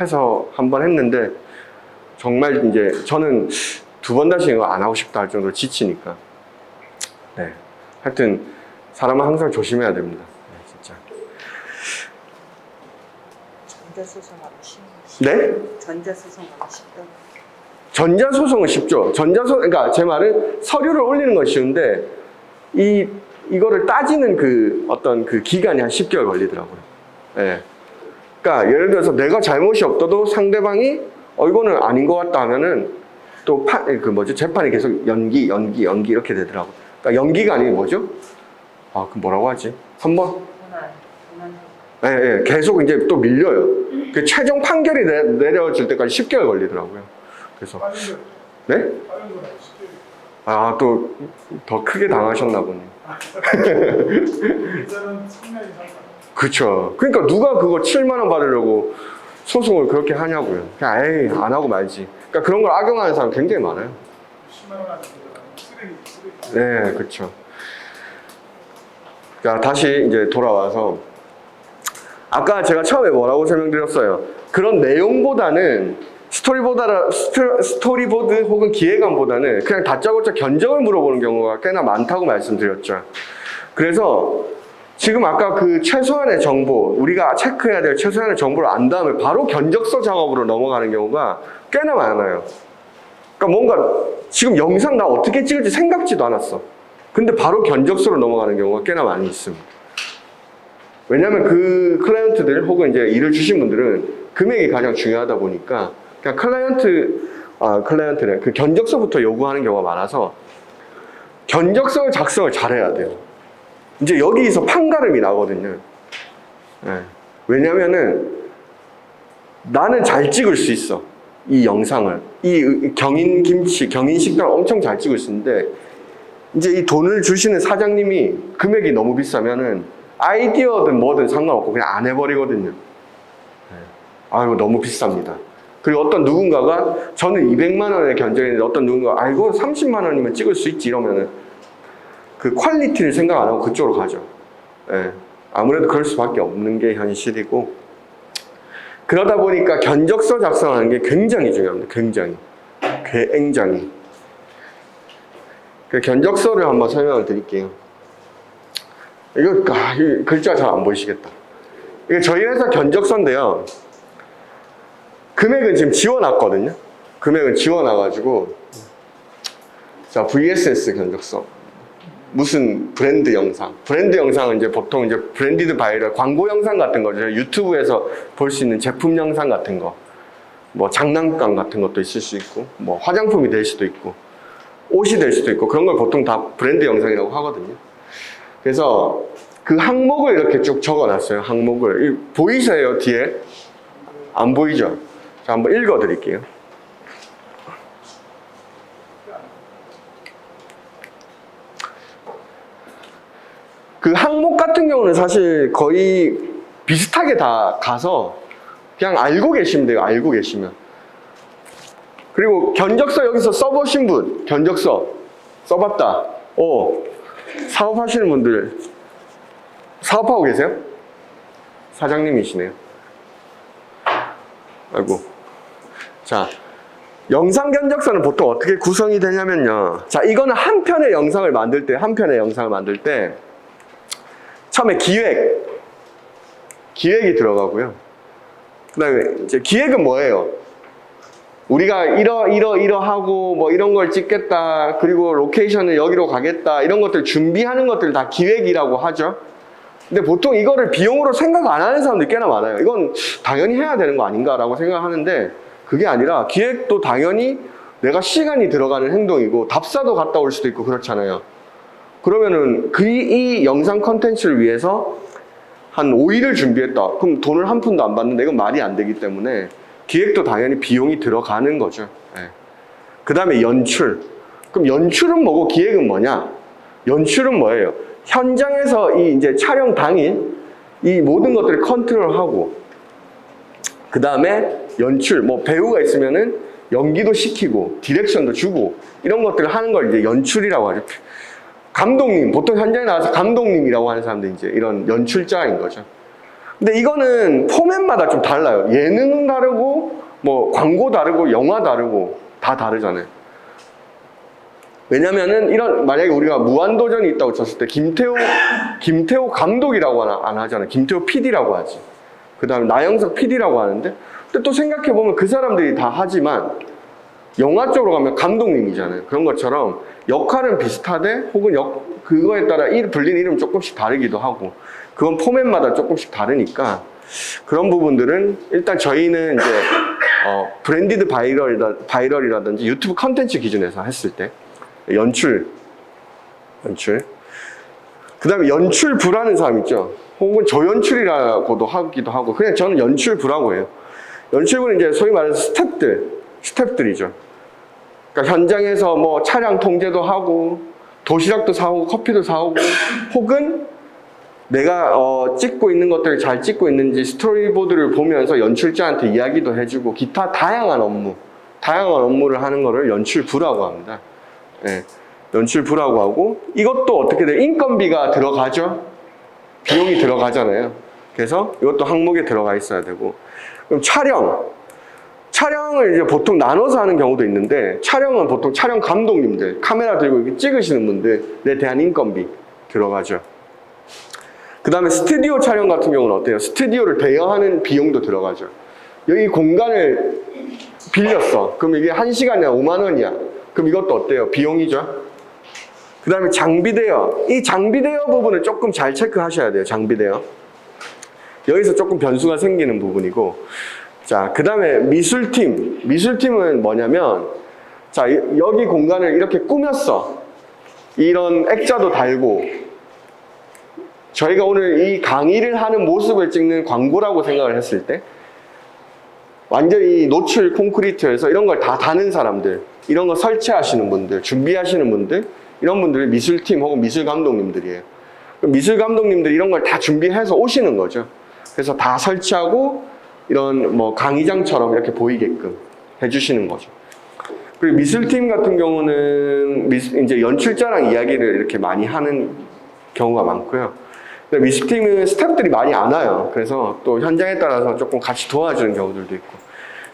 해서 한번 했는데 정말 이제 저는 2번 다시 이거 안 하고 싶다 할 정도로 지치니까. 네. 하여튼 사람은 항상 조심해야 됩니다. 네, 진짜. 전자소송하기 쉽네. 네? 전자소송하기 쉽다. 전자소송은 쉽죠. 그러니까 제 말은 서류를 올리는 건 쉬운데 이거를 따지는 그 어떤 그 기간이 한 10개월 걸리더라고요. 예. 그러니까 예를 들어서 내가 잘못이 없어도 상대방이 이거는 아닌 것 같다 하면은 또 재판이 계속 연기 이렇게 되더라고요. 그러니까 연기가 아니고 뭐죠? 그 뭐라고 하지? 한번 예, 계속 이제 또 밀려요. 그 최종 판결이 내려질 때까지 10개월 걸리더라고요. 그래서 네? 또 더 크게 당하셨나 보네. 일단은 3년 이상. 그쵸. 그러니까 누가 그거 7만 원 받으려고 소송을 그렇게 하냐고요. 그냥 에이 안 하고 말지. 그러니까 그런 걸 악용하는 사람 굉장히 많아요. 10만 원 하는 쓰레기. 네, 그렇죠. 자, 다시 이제 돌아와서 아까 제가 처음에 뭐라고 설명드렸어요. 그런 내용보다는 스토리보드 혹은 기획안보다는 그냥 다짜고짜 견적을 물어보는 경우가 꽤나 많다고 말씀드렸죠. 그래서 지금 아까 그 최소한의 정보, 우리가 체크해야 될 최소한의 정보를 안 다음에 바로 견적서 작업으로 넘어가는 경우가 꽤나 많아요. 그러니까 뭔가 지금 영상 나 어떻게 찍을지 생각지도 않았어. 근데 바로 견적서로 넘어가는 경우가 꽤나 많이 있습니다. 왜냐하면 그 클라이언트들 혹은 이제 일을 주신 분들은 금액이 가장 중요하다 보니까 그냥 클라이언트는 그 견적서부터 요구하는 경우가 많아서 견적서 작성을 잘해야 돼요. 이제 여기서 판가름이 나거든요. 네. 왜냐면은 나는 잘 찍을 수 있어. 이 영상을. 이 경인 식당을 엄청 잘 찍을 수 있는데 이제 이 돈을 주시는 사장님이 금액이 너무 비싸면은 아이디어든 뭐든 상관없고 그냥 안 해버리거든요. 아이고 너무 비쌉니다. 그리고 어떤 누군가가 저는 200만 원에 견적했는데 어떤 누군가가 아이고 30만 원이면 찍을 수 있지 이러면은 그 퀄리티를 생각 안 하고 그쪽으로 가죠. 예. 아무래도 그럴 수밖에 없는 게 현실이고 그러다 보니까 견적서 작성하는 게 굉장히 중요합니다. 굉장히. 그 견적서를 한번 설명을 드릴게요. 이거 글자 잘 안 보이시겠다. 이게 저희 회사 견적서인데요. 금액은 지금 지워놨거든요. 금액은 지워놔가지고 자 VSS 견적서 무슨 브랜드 영상은 이제 보통 이제 브랜디드 바이럴 광고 영상 같은 거죠. 유튜브에서 볼 수 있는 제품 영상 같은 거, 뭐 장난감 같은 것도 있을 수 있고, 뭐 화장품이 될 수도 있고, 옷이 될 수도 있고 그런 걸 보통 다 브랜드 영상이라고 하거든요. 그래서 그 항목을 이렇게 쭉 적어놨어요. 항목을 보이세요 뒤에? 안 보이죠? 자 한번 읽어드릴게요. 그 항목 같은 경우는 사실 거의 비슷하게 다 가서 그냥 알고 계시면 돼요. 알고 계시면. 그리고 견적서 여기서 써보신 분, 견적서 써봤다. 사업하시는 분들 사업하고 계세요? 사장님이시네요. 아이고. 자, 영상 견적서는 보통 어떻게 구성이 되냐면요. 자, 이거는 한 편의 영상을 만들 때 처음에 기획이 들어가고요. 그 다음에 이제 기획은 뭐예요? 우리가 이러하고 뭐 이런 걸 찍겠다. 그리고 로케이션을 여기로 가겠다. 이런 것들 준비하는 것들 다 기획이라고 하죠. 근데 보통 이거를 비용으로 생각 안 하는 사람들이 꽤나 많아요. 이건 당연히 해야 되는 거 아닌가라고 생각하는데 그게 아니라 기획도 당연히 내가 시간이 들어가는 행동이고 답사도 갔다 올 수도 있고 그렇잖아요. 그러면은 이 영상 컨텐츠를 위해서 한 5일을 준비했다. 그럼 돈을 한 푼도 안 받는데 이건 말이 안 되기 때문에 기획도 당연히 비용이 들어가는 거죠. 그 다음에 연출. 그럼 연출은 뭐고 기획은 뭐냐? 연출은 뭐예요? 현장에서 이제 촬영 당일 이 모든 것들을 컨트롤하고 그 다음에 연출, 뭐 배우가 있으면은 연기도 시키고 디렉션도 주고 이런 것들을 하는 걸 이제 연출이라고 하죠. 감독님, 보통 현장에 나와서 감독님이라고 하는 사람들이 이제 이런 연출자인 거죠. 근데 이거는 포맷마다 좀 달라요. 예능은 다르고, 뭐 광고 다르고, 영화 다르고 다 다르잖아요. 왜냐면은 만약에 우리가 무한도전이 있다고 쳤을 때 김태호 감독이라고 안 하잖아요. 김태호 PD라고 하지. 그 다음에 나영석 PD라고 하는데 근데 또 생각해보면 그 사람들이 다 하지만 영화 쪽으로 가면 감독님이잖아요. 그런 것처럼 역할은 비슷하되 혹은 그거에 따라 불린 이름 조금씩 다르기도 하고 그건 포맷마다 조금씩 다르니까 그런 부분들은 일단 저희는 이제 브랜디드 바이럴이라든지 유튜브 컨텐츠 기준에서 했을 때 연출 그 다음에 연출부라는 사람 있죠. 혹은 조연출이라고도 하기도 하고 그냥 저는 연출부라고 해요. 연출부는 이제 소위 말해서 스태프들이죠. 그러니까 현장에서 뭐 차량 통제도 하고 도시락도 사오고 커피도 사오고 혹은 내가 찍고 있는 것들을 잘 찍고 있는지 스토리보드를 보면서 연출자한테 이야기도 해주고 기타 다양한 업무를 하는 거를 연출부라고 합니다. 예, 연출부라고 하고 이것도 어떻게 돼요? 인건비가 들어가죠? 비용이 들어가잖아요. 그래서 이것도 항목에 들어가 있어야 되고 그럼 촬영을 이제 보통 나눠서 하는 경우도 있는데 촬영은 보통 촬영 감독님들 카메라 들고 이렇게 찍으시는 분들에 대한 인건비 들어가죠. 그 다음에 스튜디오 촬영 같은 경우는 어때요? 스튜디오를 대여하는 비용도 들어가죠. 여기 공간을 빌렸어. 그럼 이게 1시간이야 5만 원이야. 그럼 이것도 어때요? 비용이죠. 그 다음에 장비 대여. 이 장비 대여 부분을 조금 잘 체크하셔야 돼요. 장비 대여. 여기서 조금 변수가 생기는 부분이고 자, 그 다음에 미술팀. 미술팀은 뭐냐면 자, 여기 공간을 이렇게 꾸몄어. 이런 액자도 달고 저희가 오늘 이 강의를 하는 모습을 찍는 광고라고 생각을 했을 때 완전히 노출 콘크리트에서 이런 걸 다 다는 사람들, 이런 거 설치하시는 분들, 준비하시는 분들, 이런 분들이 미술팀 혹은 미술 감독님들이에요. 미술 감독님들이 이런 걸 다 준비해서 오시는 거죠. 그래서 다 설치하고 이런 뭐 강의장처럼 이렇게 보이게끔 해주시는 거죠. 그리고 미술팀 같은 경우는 이제 연출자랑 이야기를 이렇게 많이 하는 경우가 많고요. 근데 미술팀은 스태프들이 많이 안 와요. 그래서 또 현장에 따라서 조금 같이 도와주는 경우들도 있고.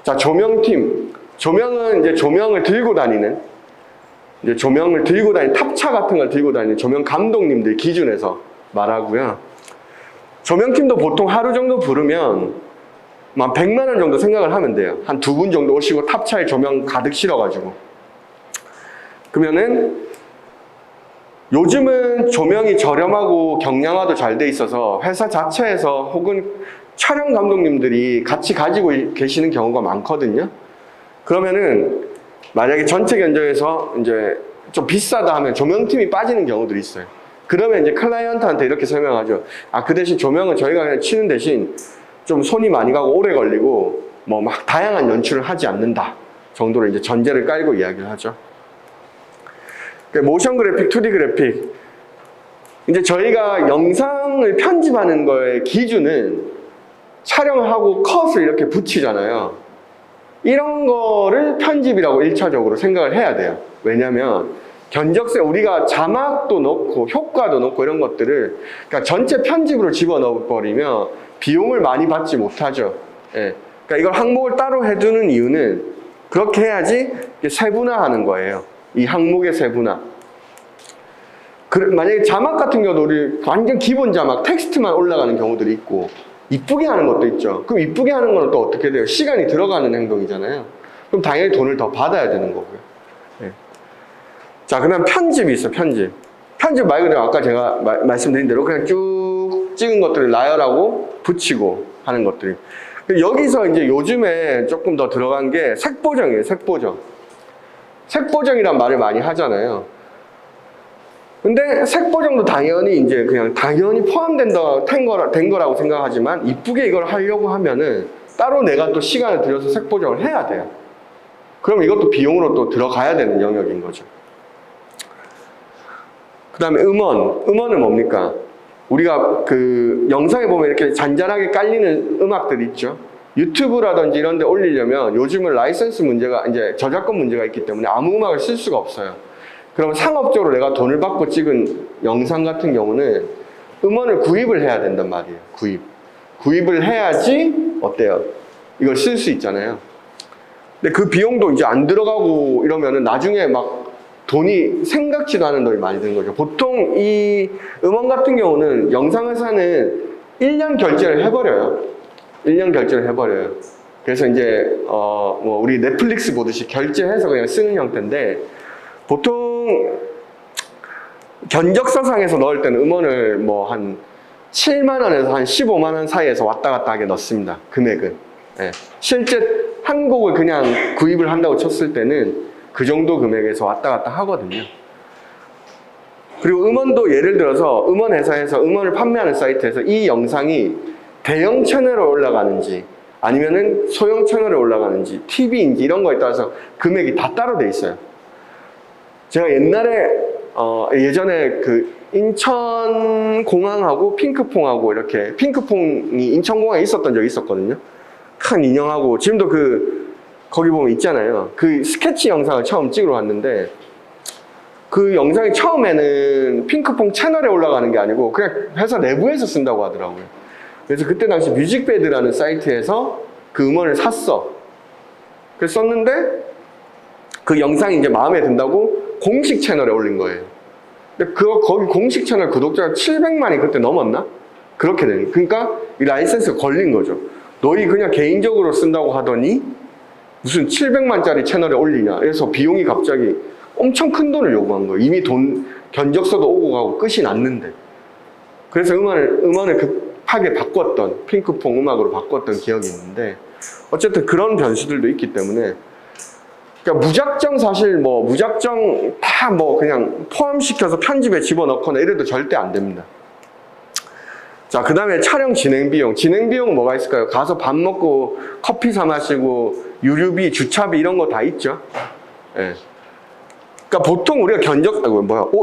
자, 조명팀. 조명은 이제 조명을 들고 다니는 탑차 같은 걸 들고 다니는 조명 감독님들 기준에서 말하고요. 조명팀도 보통 하루 정도 부르면 한 100만 원 정도 생각을 하면 돼요. 한 2분 정도 오시고 탑차에 조명 가득 실어가지고. 그러면은 요즘은 조명이 저렴하고 경량화도 잘 돼 있어서 회사 자체에서 혹은 촬영 감독님들이 같이 가지고 계시는 경우가 많거든요. 그러면은 만약에 전체 견적에서 이제 좀 비싸다 하면 조명팀이 빠지는 경우들이 있어요. 그러면 이제 클라이언트한테 이렇게 설명하죠. 아, 그 대신 조명은 저희가 그냥 치는 대신 좀 손이 많이 가고 오래 걸리고 뭐 막 다양한 연출을 하지 않는다 정도로 이제 전제를 깔고 이야기를 하죠. 모션 그래픽, 2D 그래픽. 이제 저희가 영상을 편집하는 거의 기준은 촬영을 하고 컷을 이렇게 붙이잖아요. 이런 거를 편집이라고 1차적으로 생각을 해야 돼요. 왜냐면 견적세 우리가 자막도 넣고 효과도 넣고 이런 것들을 그러니까 전체 편집으로 집어넣어 버리면 비용을 많이 받지 못하죠. 예. 그러니까 이걸 항목을 따로 해두는 이유는 그렇게 해야지 세분화하는 거예요. 이 항목의 세분화. 만약에 자막 같은 경우도 우리 완전 기본 자막, 텍스트만 올라가는 경우들이 있고 이쁘게 하는 것도 있죠. 그럼 이쁘게 하는 건 또 어떻게 돼요? 시간이 들어가는 행동이잖아요. 그럼 당연히 돈을 더 받아야 되는 거고요. 네. 자, 그 다음 편집이 있어, 편집. 편집 말 그대로 아까 제가 말씀드린 대로 그냥 쭉 찍은 것들을 나열하고 붙이고 하는 것들이. 여기서 이제 요즘에 조금 더 들어간 게 색보정이에요, 색보정. 색보정이란 말을 많이 하잖아요. 근데 색보정도 당연히 이제 그냥 당연히 된 거라고 생각하지만 이쁘게 이걸 하려고 하면은 따로 내가 또 시간을 들여서 색보정을 해야 돼요. 그럼 이것도 비용으로 또 들어가야 되는 영역인 거죠. 그 다음에 음원은 뭡니까? 우리가 그 영상에 보면 이렇게 잔잔하게 깔리는 음악들 있죠. 유튜브라든지 이런 데 올리려면 요즘은 라이선스 문제가 이제 저작권 문제가 있기 때문에 아무 음악을 쓸 수가 없어요. 그럼 상업적으로 내가 돈을 받고 찍은 영상 같은 경우는 음원을 구입을 해야 된단 말이에요. 구입을 해야지 어때요? 이걸 쓸 수 있잖아요. 근데 그 비용도 이제 안 들어가고 이러면은 나중에 막 돈이 생각지도 않은 돈이 많이 드는 거죠. 보통 이 음원 같은 경우는 영상회사는 1년 결제를 해버려요. 1년 결제를 해버려요. 그래서 이제 뭐 우리 넷플릭스 보듯이 결제해서 그냥 쓰는 형태인데 보통 견적서상에서 넣을 때는 음원을 뭐 한 7만 원에서 한 15만 원 사이에서 왔다 갔다 하게 넣습니다. 금액은. 네. 실제 한 곡을 그냥 구입을 한다고 쳤을 때는 그 정도 금액에서 왔다 갔다 하거든요. 그리고 음원도 예를 들어서 음원 회사에서 음원을 판매하는 사이트에서 이 영상이 대형 채널에 올라가는지 아니면은 소형 채널에 올라가는지 TV인지 이런 거에 따라서 금액이 다 따로 돼 있어요. 제가 옛날에 예전에 그 인천공항하고 핑크퐁하고 이렇게 핑크퐁이 인천공항에 있었던 적이 있었거든요. 큰 인형하고 지금도 거기 보면 있잖아요. 그 스케치 영상을 처음 찍으러 왔는데 그 영상이 처음에는 핑크퐁 채널에 올라가는 게 아니고 그냥 회사 내부에서 쓴다고 하더라고요. 그래서 그때 당시 뮤직베드라는 사이트에서 그 음원을 샀어. 그래서 썼는데 그 영상이 이제 마음에 든다고 공식 채널에 올린 거예요. 근데 거기 공식 채널 구독자가 700만이 그때 넘었나? 그렇게 되는. 그러니까 이 라이센스가 걸린 거죠. 너희 그냥 개인적으로 쓴다고 하더니 무슨 700만짜리 채널에 올리냐. 그래서 비용이 갑자기 엄청 큰 돈을 요구한 거예요. 이미 견적서도 오고 가고 끝이 났는데. 그래서 음원을 급하게 바꿨던, 핑크퐁 음악으로 바꿨던 기억이 있는데, 어쨌든 그런 변수들도 있기 때문에, 그러니까 무작정 사실 무작정 다 그냥 포함시켜서 편집에 집어넣거나 이래도 절대 안 됩니다. 자, 그 다음에 촬영 진행 비용. 진행 비용은 뭐가 있을까요? 가서 밥 먹고 커피 사 마시고 유류비, 주차비 이런 거 다 있죠. 예. 그러니까 보통 우리가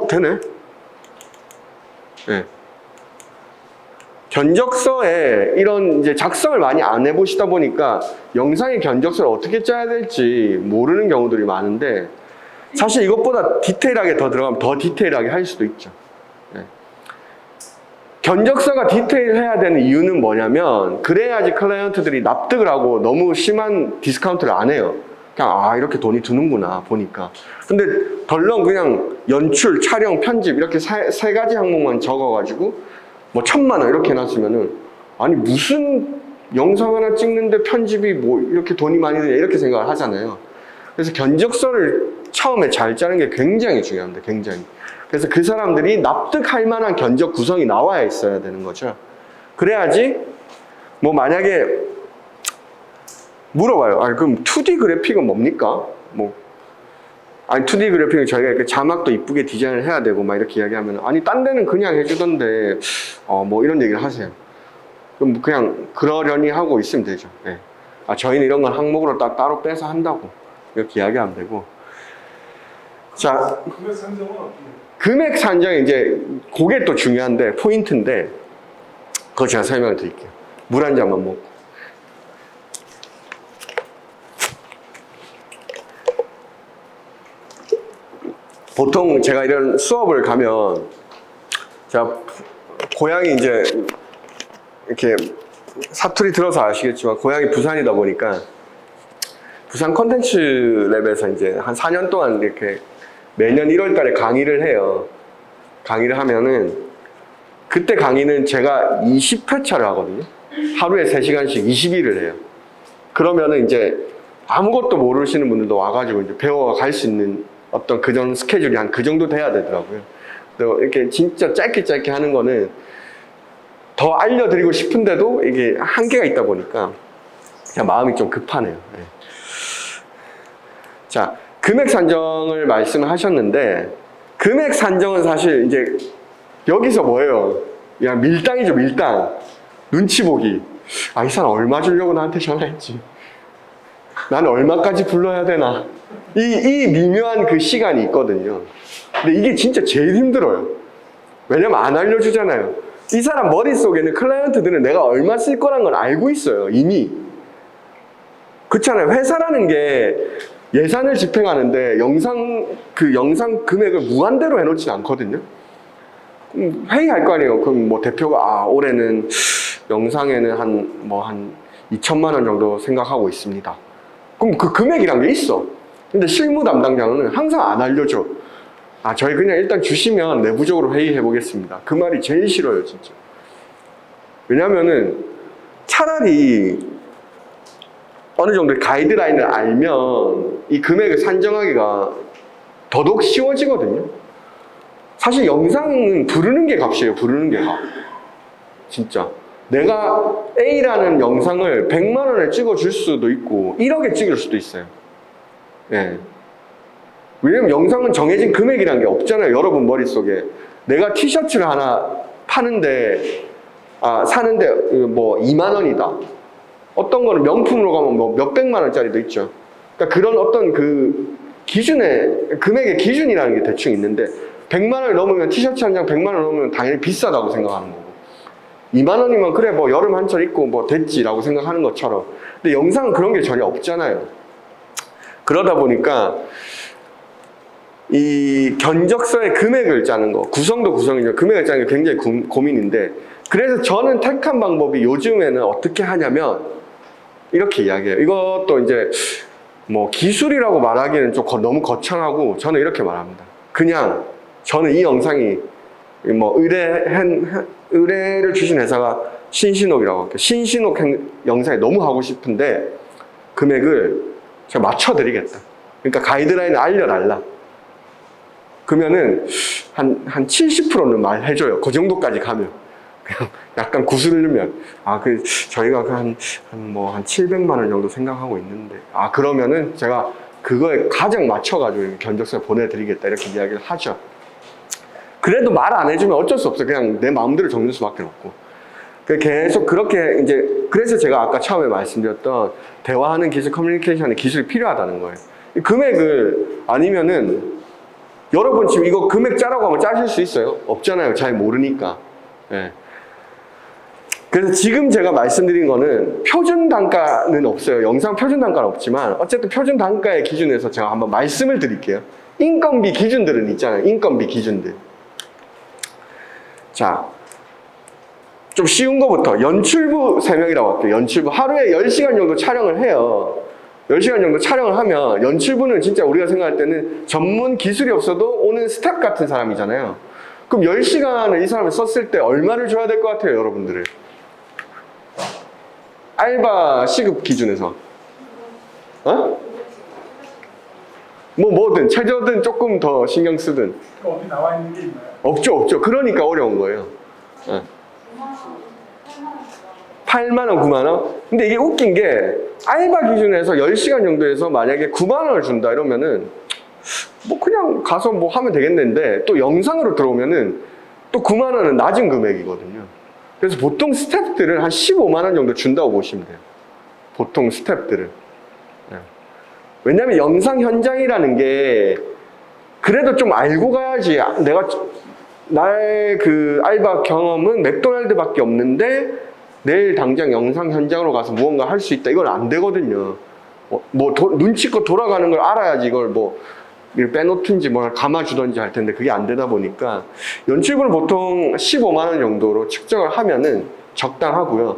되네? 예. 견적서에 이런 이제 작성을 많이 안 해보시다 보니까 영상의 견적서를 어떻게 짜야 될지 모르는 경우들이 많은데 사실 이것보다 디테일하게 더 들어가면 더 디테일하게 할 수도 있죠. 예. 견적서가 디테일해야 되는 이유는 뭐냐면 그래야지 클라이언트들이 납득을 하고 너무 심한 디스카운트를 안 해요. 그냥 이렇게 돈이 드는구나 보니까. 근데 덜렁 그냥 연출, 촬영, 편집 이렇게 세 가지 항목만 적어가지고 1,000만 원 이렇게 해놨으면은 아니 무슨 영상 하나 찍는데 편집이 이렇게 돈이 많이 드냐 이렇게 생각을 하잖아요. 그래서 견적서를 처음에 잘 짜는 게 굉장히 중요합니다. 굉장히. 그래서 그 사람들이 납득할 만한 견적 구성이 나와야 있어야 되는 거죠. 그래야지 만약에 물어봐요. 그럼 2D 그래픽은 뭡니까? 2D 그래픽은 저희가 이렇게 자막도 이쁘게 디자인을 해야 되고 막 이렇게 이야기하면 아니 딴 데는 그냥 해주던데 이런 얘기를 하세요. 그럼 그냥 그러려니 하고 있으면 되죠. 네. 저희는 이런 건 항목으로 따로 빼서 한다고 이렇게 이야기하면 되고. 자, 금액 산정은 어떻게 해요? 금액 산정이 이제 그게 또 중요한데 포인트인데 그거 제가 설명을 드릴게요. 물 한 잔만 먹고. 보통 제가 이런 수업을 가면 제가 고향이 이제 이렇게 사투리 들어서 아시겠지만 고향이 부산이다 보니까 부산 컨텐츠 랩에서 이제 한 4년 동안 이렇게 매년 1월 달에 강의를 해요. 강의를 하면은 그때 강의는 제가 20회차를 하거든요. 하루에 3시간씩 20일을 해요. 그러면은 이제 아무것도 모르시는 분들도 와가지고 이제 배워갈 수 있는 어떤 그전 스케줄이 한 그 정도 돼야 되더라고요. 또 이렇게 진짜 짧게 하는 거는 더 알려드리고 싶은데도 이게 한계가 있다 보니까 그냥 마음이 좀 급하네요. 네. 자, 금액 산정을 말씀을 하셨는데 금액 산정은 사실 이제 여기서 뭐예요? 그냥 밀당이죠, 밀당. 눈치 보기. 이 사람 얼마 주려고 나한테 전화했지. 나는 얼마까지 불러야 되나. 이 미묘한 그 시간이 있거든요. 근데 이게 진짜 제일 힘들어요. 왜냐면 안 알려주잖아요. 이 사람 머릿속에는 클라이언트들은 내가 얼마 쓸 거란 걸 알고 있어요, 이미. 그렇잖아요. 회사라는 게 예산을 집행하는데 영상 금액을 무한대로 해놓지 않거든요. 회의할 거 아니에요. 그럼 대표가 올해는 영상에는 한 2천만 원 정도 생각하고 있습니다. 그럼 그 금액이란 게 있어. 근데 실무 담당자는 항상 안 알려줘. 저희 그냥 일단 주시면 내부적으로 회의해 보겠습니다. 그 말이 제일 싫어요, 진짜. 왜냐면은 차라리 어느 정도의 가이드라인을 알면 이 금액을 산정하기가 더더욱 쉬워지거든요. 사실 영상은 부르는 게 값이에요, 부르는 게 값. 진짜. 내가 A라는 영상을 100만 원에 찍어줄 수도 있고 1억에 찍을 수도 있어요. 예. 왜냐면 영상은 정해진 금액이라는 게 없잖아요, 여러분 머릿속에. 내가 티셔츠를 하나 사는데 2만 원이다. 어떤 거는 명품으로 가면 몇백만 원짜리도 있죠. 그러니까 그런 어떤 그 금액의 기준이라는 게 대충 있는데 100만 원을 넘으면 티셔츠 한 장 100만 원 넘으면 당연히 비싸다고 생각하는 거고 2만 원이면 그래 뭐 여름 한철 입고 뭐 됐지라고 생각하는 것처럼 근데 영상은 그런 게 전혀 없잖아요. 그러다 보니까 이 견적서의 금액을 짜는 거 구성도 구성이죠. 금액을 짜는 게 굉장히 고민인데 그래서 저는 택한 방법이 요즘에는 어떻게 하냐면 이렇게 이야기해요. 이것도 이제 뭐 기술이라고 말하기에는 좀 너무 거창하고 저는 이렇게 말합니다. 그냥 저는 이 영상이 뭐 의뢰를 주신 회사가 신신옥이라고 할게요. 신신옥 영상이 너무 하고 싶은데 금액을 제가 맞춰드리겠다. 그러니까 가이드라인을 알려달라. 그러면은 한 70%는 말해줘요. 그 정도까지 가면. 그냥 약간 구슬르면 저희가 한 700만 원 정도 생각하고 있는데 그러면은 제가 그거에 가장 맞춰가지고 견적서를 보내드리겠다 이렇게 이야기를 하죠. 그래도 말 안 해주면 어쩔 수 없어요. 그냥 내 마음대로 적는 수밖에 없고. 계속 그렇게 이제 그래서 제가 아까 처음에 말씀드렸던 대화하는 기술, 커뮤니케이션의 기술이 필요하다는 거예요. 이 금액을 아니면은 여러분 지금 이거 금액 짜라고 하면 짜실 수 있어요? 없잖아요. 잘 모르니까. 예. 그래서 지금 제가 말씀드린 거는 표준 단가는 없어요. 영상 표준 단가는 없지만 어쨌든 표준 단가의 기준에서 제가 한번 말씀을 드릴게요. 인건비 기준들은 있잖아요. 인건비 기준들. 자, 좀 쉬운 거부터 연출부 3명이라고 할게요. 연출부 하루에 10시간 정도 촬영을 해요. 10시간 정도 촬영을 하면 연출부는 진짜 우리가 생각할 때는 전문 기술이 없어도 오는 스텝 같은 사람이잖아요. 그럼 10시간을 이 사람을 썼을 때 얼마를 줘야 될 것 같아요, 여러분들을? 알바 시급 기준에서. 뭐든 최저든 조금 더 신경 쓰든. 어디 나와 있는 게 있나요? 없죠. 그러니까 어려운 거예요. 8만 원, 9만 원? 근데 이게 웃긴 게 알바 기준에서 10시간 정도에서 만약에 9만 원을 준다 이러면은 뭐 그냥 가서 뭐 하면 되겠는데 또 영상으로 들어오면은 또 9만 원은 낮은 금액이거든요. 그래서 보통 스태프들은 한 15만 원 정도 준다고 보시면 돼요. 보통 스태프들은. 왜냐면 영상 현장이라는 게 그래도 좀 알고 가야지. 나의 그 알바 경험은 맥도날드밖에 없는데 내일 당장 영상 현장으로 가서 무언가 할 수 있다. 이건 안 되거든요. 눈치껏 돌아가는 걸 알아야지 이걸 빼놓든지 뭘 감아주든지 할 텐데 그게 안 되다 보니까 연출부는 보통 15만 원 정도로 측정을 하면은 적당하고요.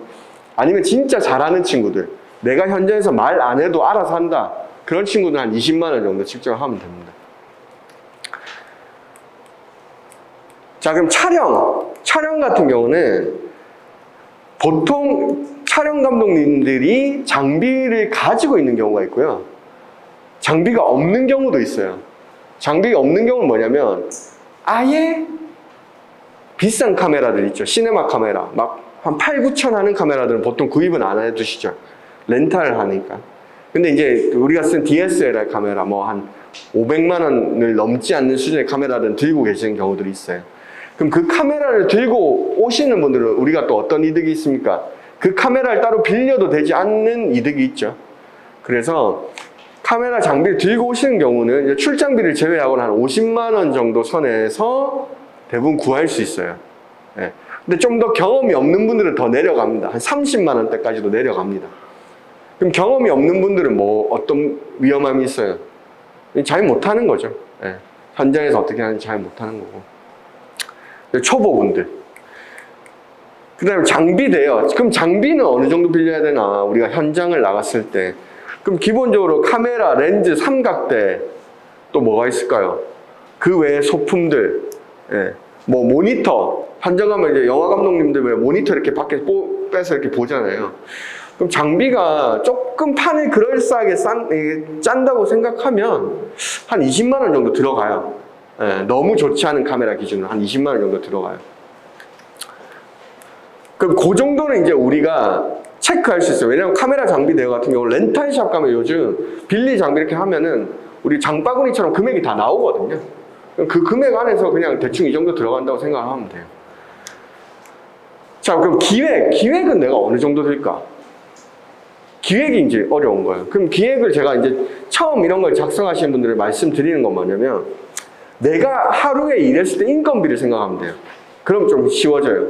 아니면 진짜 잘하는 친구들, 내가 현장에서 말 안 해도 알아서 한다. 그런 친구들은 한 20만 원 정도 측정을 하면 됩니다. 자, 그럼 촬영 같은 경우는 보통 촬영 감독님들이 장비를 가지고 있는 경우가 있고요. 장비가 없는 경우도 있어요. 장비가 없는 경우는 뭐냐면 아예 비싼 카메라들 있죠. 시네마 카메라. 막 한 8, 9천 하는 카메라들은 보통 구입은 안 해두시죠. 렌탈을 하니까. 근데 이제 우리가 쓴 DSLR 카메라 뭐 한 500만 원을 넘지 않는 수준의 카메라들은 들고 계시는 경우들이 있어요. 그럼 그 카메라를 들고 오시는 분들은 우리가 또 어떤 이득이 있습니까? 그 카메라를 따로 빌려도 되지 않는 이득이 있죠. 그래서 카메라 장비를 들고 오시는 경우는 이제 출장비를 제외하고는 한 50만 원 정도 선에서 대부분 구할 수 있어요. 예. 근데 좀 더 경험이 없는 분들은 더 내려갑니다. 한 30만 원대까지도 내려갑니다. 그럼 경험이 없는 분들은 뭐 어떤 위험함이 있어요? 잘 못하는 거죠. 예. 현장에서 어떻게 하는지 잘 못하는 거고. 초보분들. 그 다음에 장비대요. 그럼 장비는 어느 정도 빌려야 되나? 우리가 현장을 나갔을 때. 그럼 기본적으로 카메라, 렌즈, 삼각대, 또 뭐가 있을까요? 그 외에 소품들, 예. 뭐 모니터. 현장 가면 이제 영화 감독님들 왜 모니터 이렇게 밖에 빼서 이렇게 보잖아요. 그럼 장비가 조금 판을 그럴싸하게 짠다고 생각하면 한 20만 원 정도 들어가요. 예, 너무 좋지 않은 카메라 기준으로 한 20만 원 정도 들어가요. 그럼 그 정도는 이제 우리가 체크할 수 있어요. 왜냐면 카메라 장비 대여 같은 경우 렌탈샵 가면 요즘 빌리 장비 이렇게 하면은 우리 장바구니처럼 금액이 다 나오거든요. 그 금액 안에서 그냥 대충 이 정도 들어간다고 생각하면 돼요. 자, 그럼 기획은 내가 어느 정도 될까? 기획이 이제 어려운 거예요. 그럼 기획을 제가 이제 처음 이런 걸 작성하시는 분들을 말씀드리는 건 뭐냐면 내가 하루에 일했을 때 인건비를 생각하면 돼요. 그럼 좀 쉬워져요.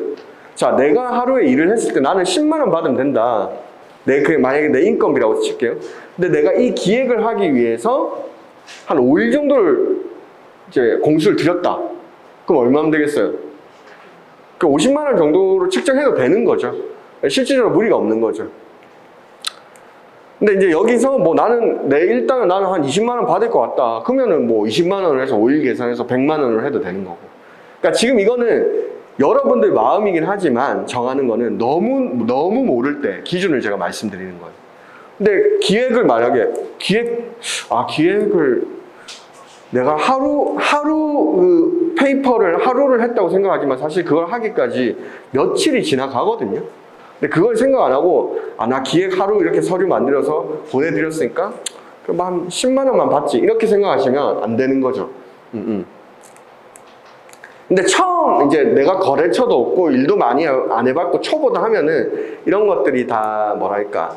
자, 내가 하루에 일을 했을 때 나는 10만 원 받으면 된다. 그게 만약에 내 인건비라고 칠게요. 근데 내가 이 기획을 하기 위해서 한 5일 정도를 이제 공수를 들였다. 그럼 얼마면 되겠어요? 그 50만 원 정도로 측정해도 되는 거죠. 실질적으로 무리가 없는 거죠. 근데 이제 여기서 뭐 일단은 나는 한 20만 원 받을 것 같다. 그러면은 뭐 20만 원을 해서 5일 계산해서 100만 원을 해도 되는 거고. 그러니까 지금 이거는 여러분들 마음이긴 하지만 정하는 거는 너무 모를 때 기준을 제가 말씀드리는 거예요. 근데 기획을 만약에 기획을 내가 하루 그 페이퍼를 하루를 했다고 생각하지만 사실 그걸 하기까지 며칠이 지나가거든요. 근데 그걸 생각 안 하고 나 기획 하루 이렇게 서류 만들어서 보내드렸으니까 그럼 한 10만 원만 받지 이렇게 생각하시면 안 되는 거죠. 근데 처음 이제 내가 거래처도 없고 일도 많이 안 해봤고 초보다 하면은 이런 것들이 다 뭐랄까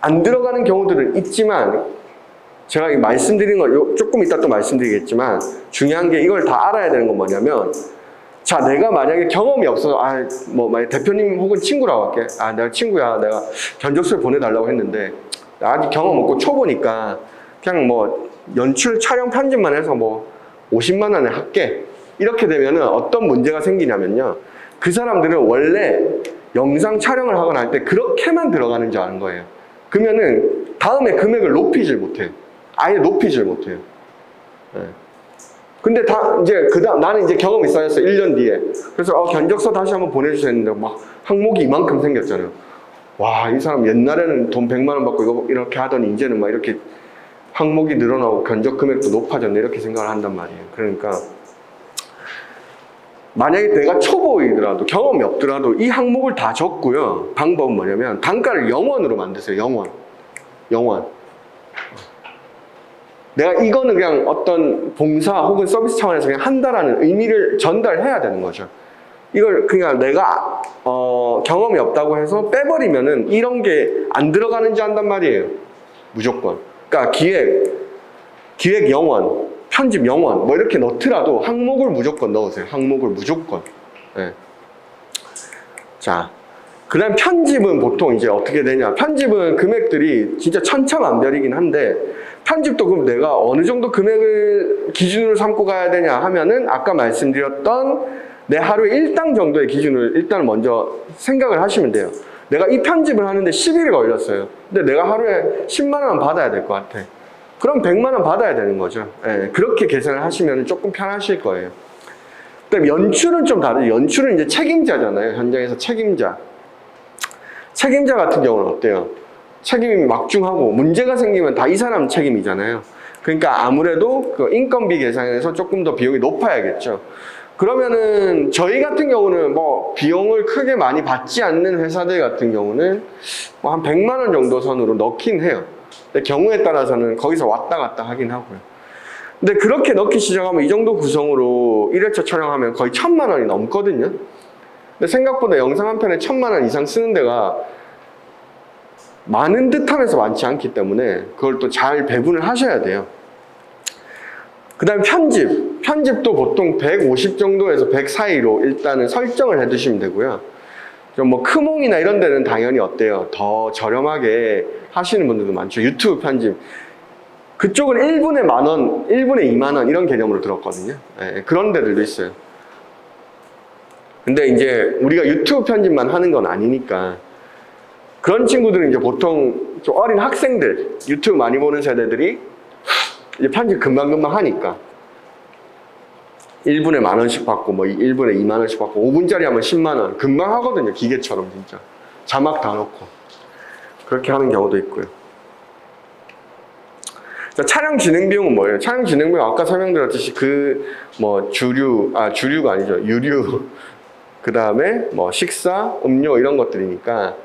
안 들어가는 경우들은 있지만 제가 말씀드린 거 조금 이따 또 말씀드리겠지만 중요한 게 이걸 다 알아야 되는 건 뭐냐면 자, 내가 만약에 경험이 없어서 만약 대표님 혹은 친구라고 할게. 내가 친구야. 내가 견적서를 보내달라고 했는데 나 아직 경험 없고 초보니까 그냥 뭐 연출 촬영 편집만 해서 뭐 50만 원에 할게. 이렇게 되면은 어떤 문제가 생기냐면요. 그 사람들은 원래 영상 촬영을 하거나 할 때 그렇게만 들어가는 줄 아는 거예요. 그러면은 다음에 금액을 높이질 못해요. 아예 높이질 못해요. 네. 근데 나는 이제 경험이 쌓였어. 1년 뒤에. 그래서 견적서 다시 한번 보내주세요 했는데 막 항목이 이만큼 생겼잖아요. 와, 이 사람 옛날에는 돈 100만 원 받고 이렇게 하더니 이제는 막 이렇게 항목이 늘어나고 견적 금액도 높아졌네. 이렇게 생각을 한단 말이에요. 그러니까 만약에 내가 초보이더라도 경험이 없더라도 이 항목을 다 적고요. 방법은 뭐냐면 단가를 0원으로 만드세요. 0원. 내가 이거는 그냥 어떤 봉사 혹은 서비스 차원에서 그냥 한다라는 의미를 전달해야 되는 거죠. 이걸 그냥 내가 경험이 없다고 해서 빼버리면은 이런 게 안 들어가는지 한단 말이에요. 무조건. 그러니까 기획 0원, 편집 0원 뭐 이렇게 넣더라도 항목을 무조건 넣으세요. 항목을 무조건. 네. 자, 그 다음 편집은 보통 이제 어떻게 되냐. 편집은 금액들이 진짜 천차만별이긴 한데 편집도 그럼 내가 어느 정도 금액을 기준으로 삼고 가야 되냐 하면은 아까 말씀드렸던 내 하루에 1당 정도의 기준을 일단 먼저 생각을 하시면 돼요. 내가 이 편집을 하는데 10일이 걸렸어요. 근데 내가 하루에 10만 원 받아야 될 것 같아. 그럼 100만 원 받아야 되는 거죠. 예, 그렇게 계산을 하시면 조금 편하실 거예요. 그다음에 연출은 좀 다르죠. 연출은 이제 책임자잖아요. 현장에서 책임자 같은 경우는 어때요? 책임이 막중하고 문제가 생기면 다 이 사람 책임이잖아요. 그러니까 아무래도 그 인건비 계산에서 조금 더 비용이 높아야겠죠. 그러면은 저희 같은 경우는 뭐 비용을 크게 많이 받지 않는 회사들 같은 경우는 뭐 한 100만 원 정도 선으로 넣긴 해요. 근데 경우에 따라서는 거기서 왔다 갔다 하긴 하고요. 근데 그렇게 넣기 시작하면 이 정도 구성으로 1회차 촬영하면 거의 1000만 원이 넘거든요. 근데 생각보다 영상 한 편에 1000만 원 이상 쓰는 데가 많은 듯 하면서 많지 않기 때문에 그걸 또 잘 배분을 하셔야 돼요. 그 다음에 편집도 보통 150 정도에서 100 사이로 일단은 설정을 해 두시면 되고요. 좀 뭐 크몽이나 이런 데는 당연히 어때요? 더 저렴하게 하시는 분들도 많죠. 유튜브 편집. 그쪽은 1분에 10,000원, 1분에 20,000원 이런 개념으로 들었거든요. 네, 그런 데들도 있어요. 근데 이제 우리가 유튜브 편집만 하는 건 아니니까 그런 친구들은 이제 보통 좀 어린 학생들, 유튜브 많이 보는 세대들이 이제 편집 금방금방 하니까 1분에 10,000원씩 받고 뭐 1분에 20,000원씩 받고 5분짜리 하면 10만 원 금방 하거든요. 기계처럼 진짜 자막 다 넣고 그렇게 하는 경우도 있고요. 자, 촬영 진행 비용은 뭐예요? 촬영 진행 비용 아까 설명드렸듯이 주류가 아니죠. 유류 그 다음에 뭐 식사, 음료 이런 것들이니까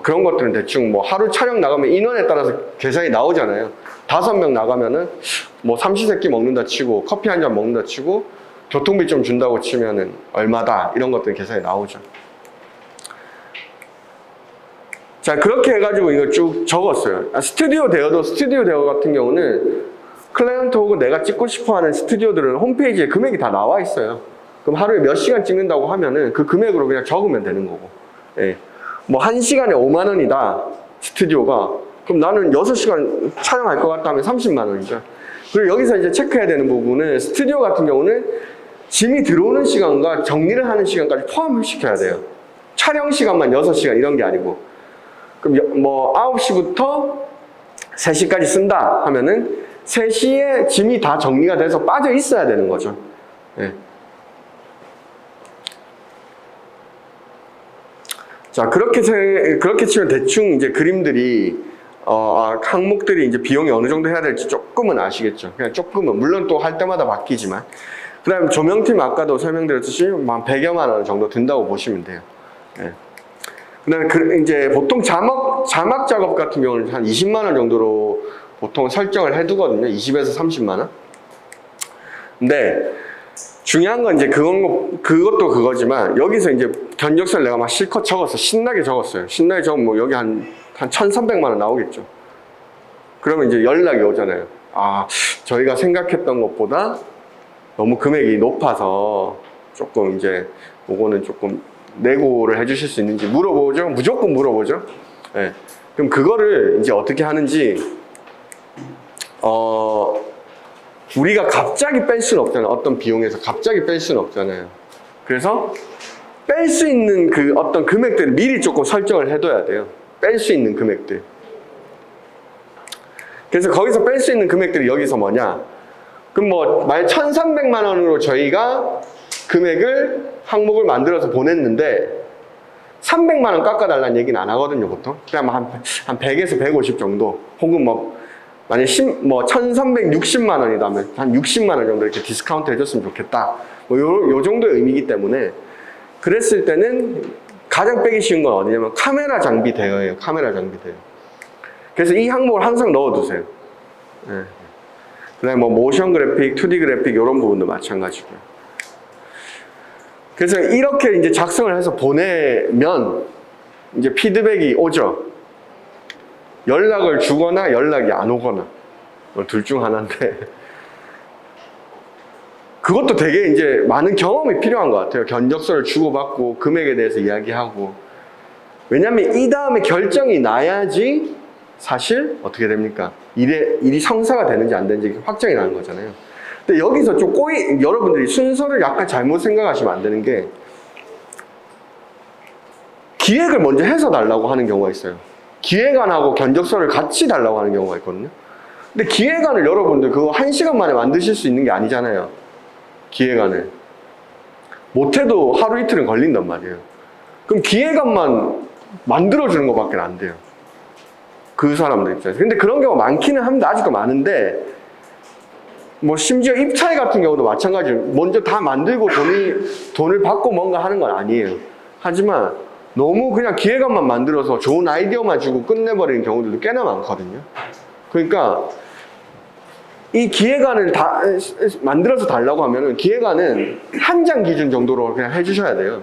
그런 것들은 대충 뭐 하루 촬영 나가면 인원에 따라서 계산이 나오잖아요. 5명 나가면은 뭐 삼시세끼 먹는다 치고 커피 한 잔 먹는다 치고 교통비 좀 준다고 치면은 얼마다 이런 것들은 계산이 나오죠. 자, 그렇게 해가지고 이거 쭉 적었어요. 스튜디오 대여 같은 경우는 클라이언트 혹은 내가 찍고 싶어 하는 스튜디오들은 홈페이지에 금액이 다 나와 있어요. 그럼 하루에 몇 시간 찍는다고 하면은 그 금액으로 그냥 적으면 되는 거고. 예. 뭐 1시간에 5만 원이다. 스튜디오가. 그럼 나는 6시간 촬영할 것 같다 하면 30만 원이죠. 그리고 여기서 이제 체크해야 되는 부분은 스튜디오 같은 경우는 짐이 들어오는 시간과 정리를 하는 시간까지 포함을 시켜야 돼요. 촬영 시간만 6시간 이런 게 아니고. 그럼 뭐 9시부터 3시까지 쓴다 하면은 3시에 짐이 다 정리가 돼서 빠져 있어야 되는 거죠. 예. 자, 그렇게 치면 대충 이제 그림들이, 항목들이 이제 비용이 어느 정도 해야 될지 조금은 아시겠죠. 그냥 조금은. 물론 또 할 때마다 바뀌지만. 그 다음에 조명팀 아까도 설명드렸듯이 한 100여만 원 정도 든다고 보시면 돼요. 예. 그 다음에 이제 보통 자막 작업 같은 경우는 한 20만 원 정도로 보통 설정을 해두거든요. 20에서 30만 원. 근데 중요한 건 이제 그것도 그거지만 여기서 이제 견적서를 내가 막 실컷 적었어. 신나게 적었어요. 신나게 적으면 뭐 여기 한 1,300만 원 나오겠죠. 그러면 이제 연락이 오잖아요. 아, 저희가 생각했던 것보다 너무 금액이 높아서 조금 이제 요거는 조금 내고를 해주실 수 있는지 물어보죠. 무조건 물어보죠. 네. 그럼 그거를 이제 어떻게 하는지, 우리가 갑자기 뺄 수는 없잖아요. 어떤 비용에서 갑자기 뺄 수는 없잖아요. 그래서 뺄 수 있는 그 어떤 금액들을 미리 조금 설정을 해둬야 돼요. 뺄 수 있는 금액들. 그래서 거기서 뺄 수 있는 금액들이 여기서 뭐냐? 그럼 뭐 만약 1,300만 원으로 저희가 금액을 항목을 만들어서 보냈는데 300만 원 깎아달라는 얘기는 안 하거든요, 보통. 그냥 한 100에서 150 정도. 혹은 뭐 만약 1,360만 원이라면 한 60만 원 정도 이렇게 디스카운트 해줬으면 좋겠다. 뭐 요 정도의 의미이기 때문에 그랬을 때는 가장 빼기 쉬운 건 어디냐면 카메라 장비 대여예요. 카메라 장비 대여. 그래서 이 항목을 항상 넣어두세요. 네. 그 다음에 뭐 모션 그래픽, 2D 그래픽 이런 부분도 마찬가지고요. 그래서 이렇게 이제 작성을 해서 보내면 이제 피드백이 오죠. 연락을 주거나 연락이 안 오거나 둘 중 하나인데 그것도 되게 이제 많은 경험이 필요한 것 같아요. 견적서를 주고받고 금액에 대해서 이야기하고. 왜냐하면 이 다음에 결정이 나야지 사실 어떻게 됩니까? 일이 성사가 되는지 안 되는지 확정이 나는 거잖아요. 근데 여기서 좀 여러분들이 순서를 약간 잘못 생각하시면 안 되는 게 기획을 먼저 해서 달라고 하는 경우가 있어요. 기획안하고 견적서를 같이 달라고 하는 경우가 있거든요. 근데 기획안을 여러분들 그거 1시간 만에 만드실 수 있는 게 아니잖아요. 기획안을. 못해도 하루 이틀은 걸린단 말이에요. 그럼 기획안만 만들어주는 것밖에 안 돼요. 그 사람들 입장에서. 근데 그런 경우가 많기는 합니다. 아직도 많은데 뭐 심지어 입찰 같은 경우도 마찬가지로 먼저 다 만들고 돈을 받고 뭔가 하는 건 아니에요. 하지만 너무 그냥 기획안만 만들어서 좋은 아이디어만 주고 끝내버리는 경우들도 꽤나 많거든요. 그러니까 이 기획안을 다 만들어서 달라고 하면은 기획안은 한 장 기준 정도로 그냥 해주셔야 돼요.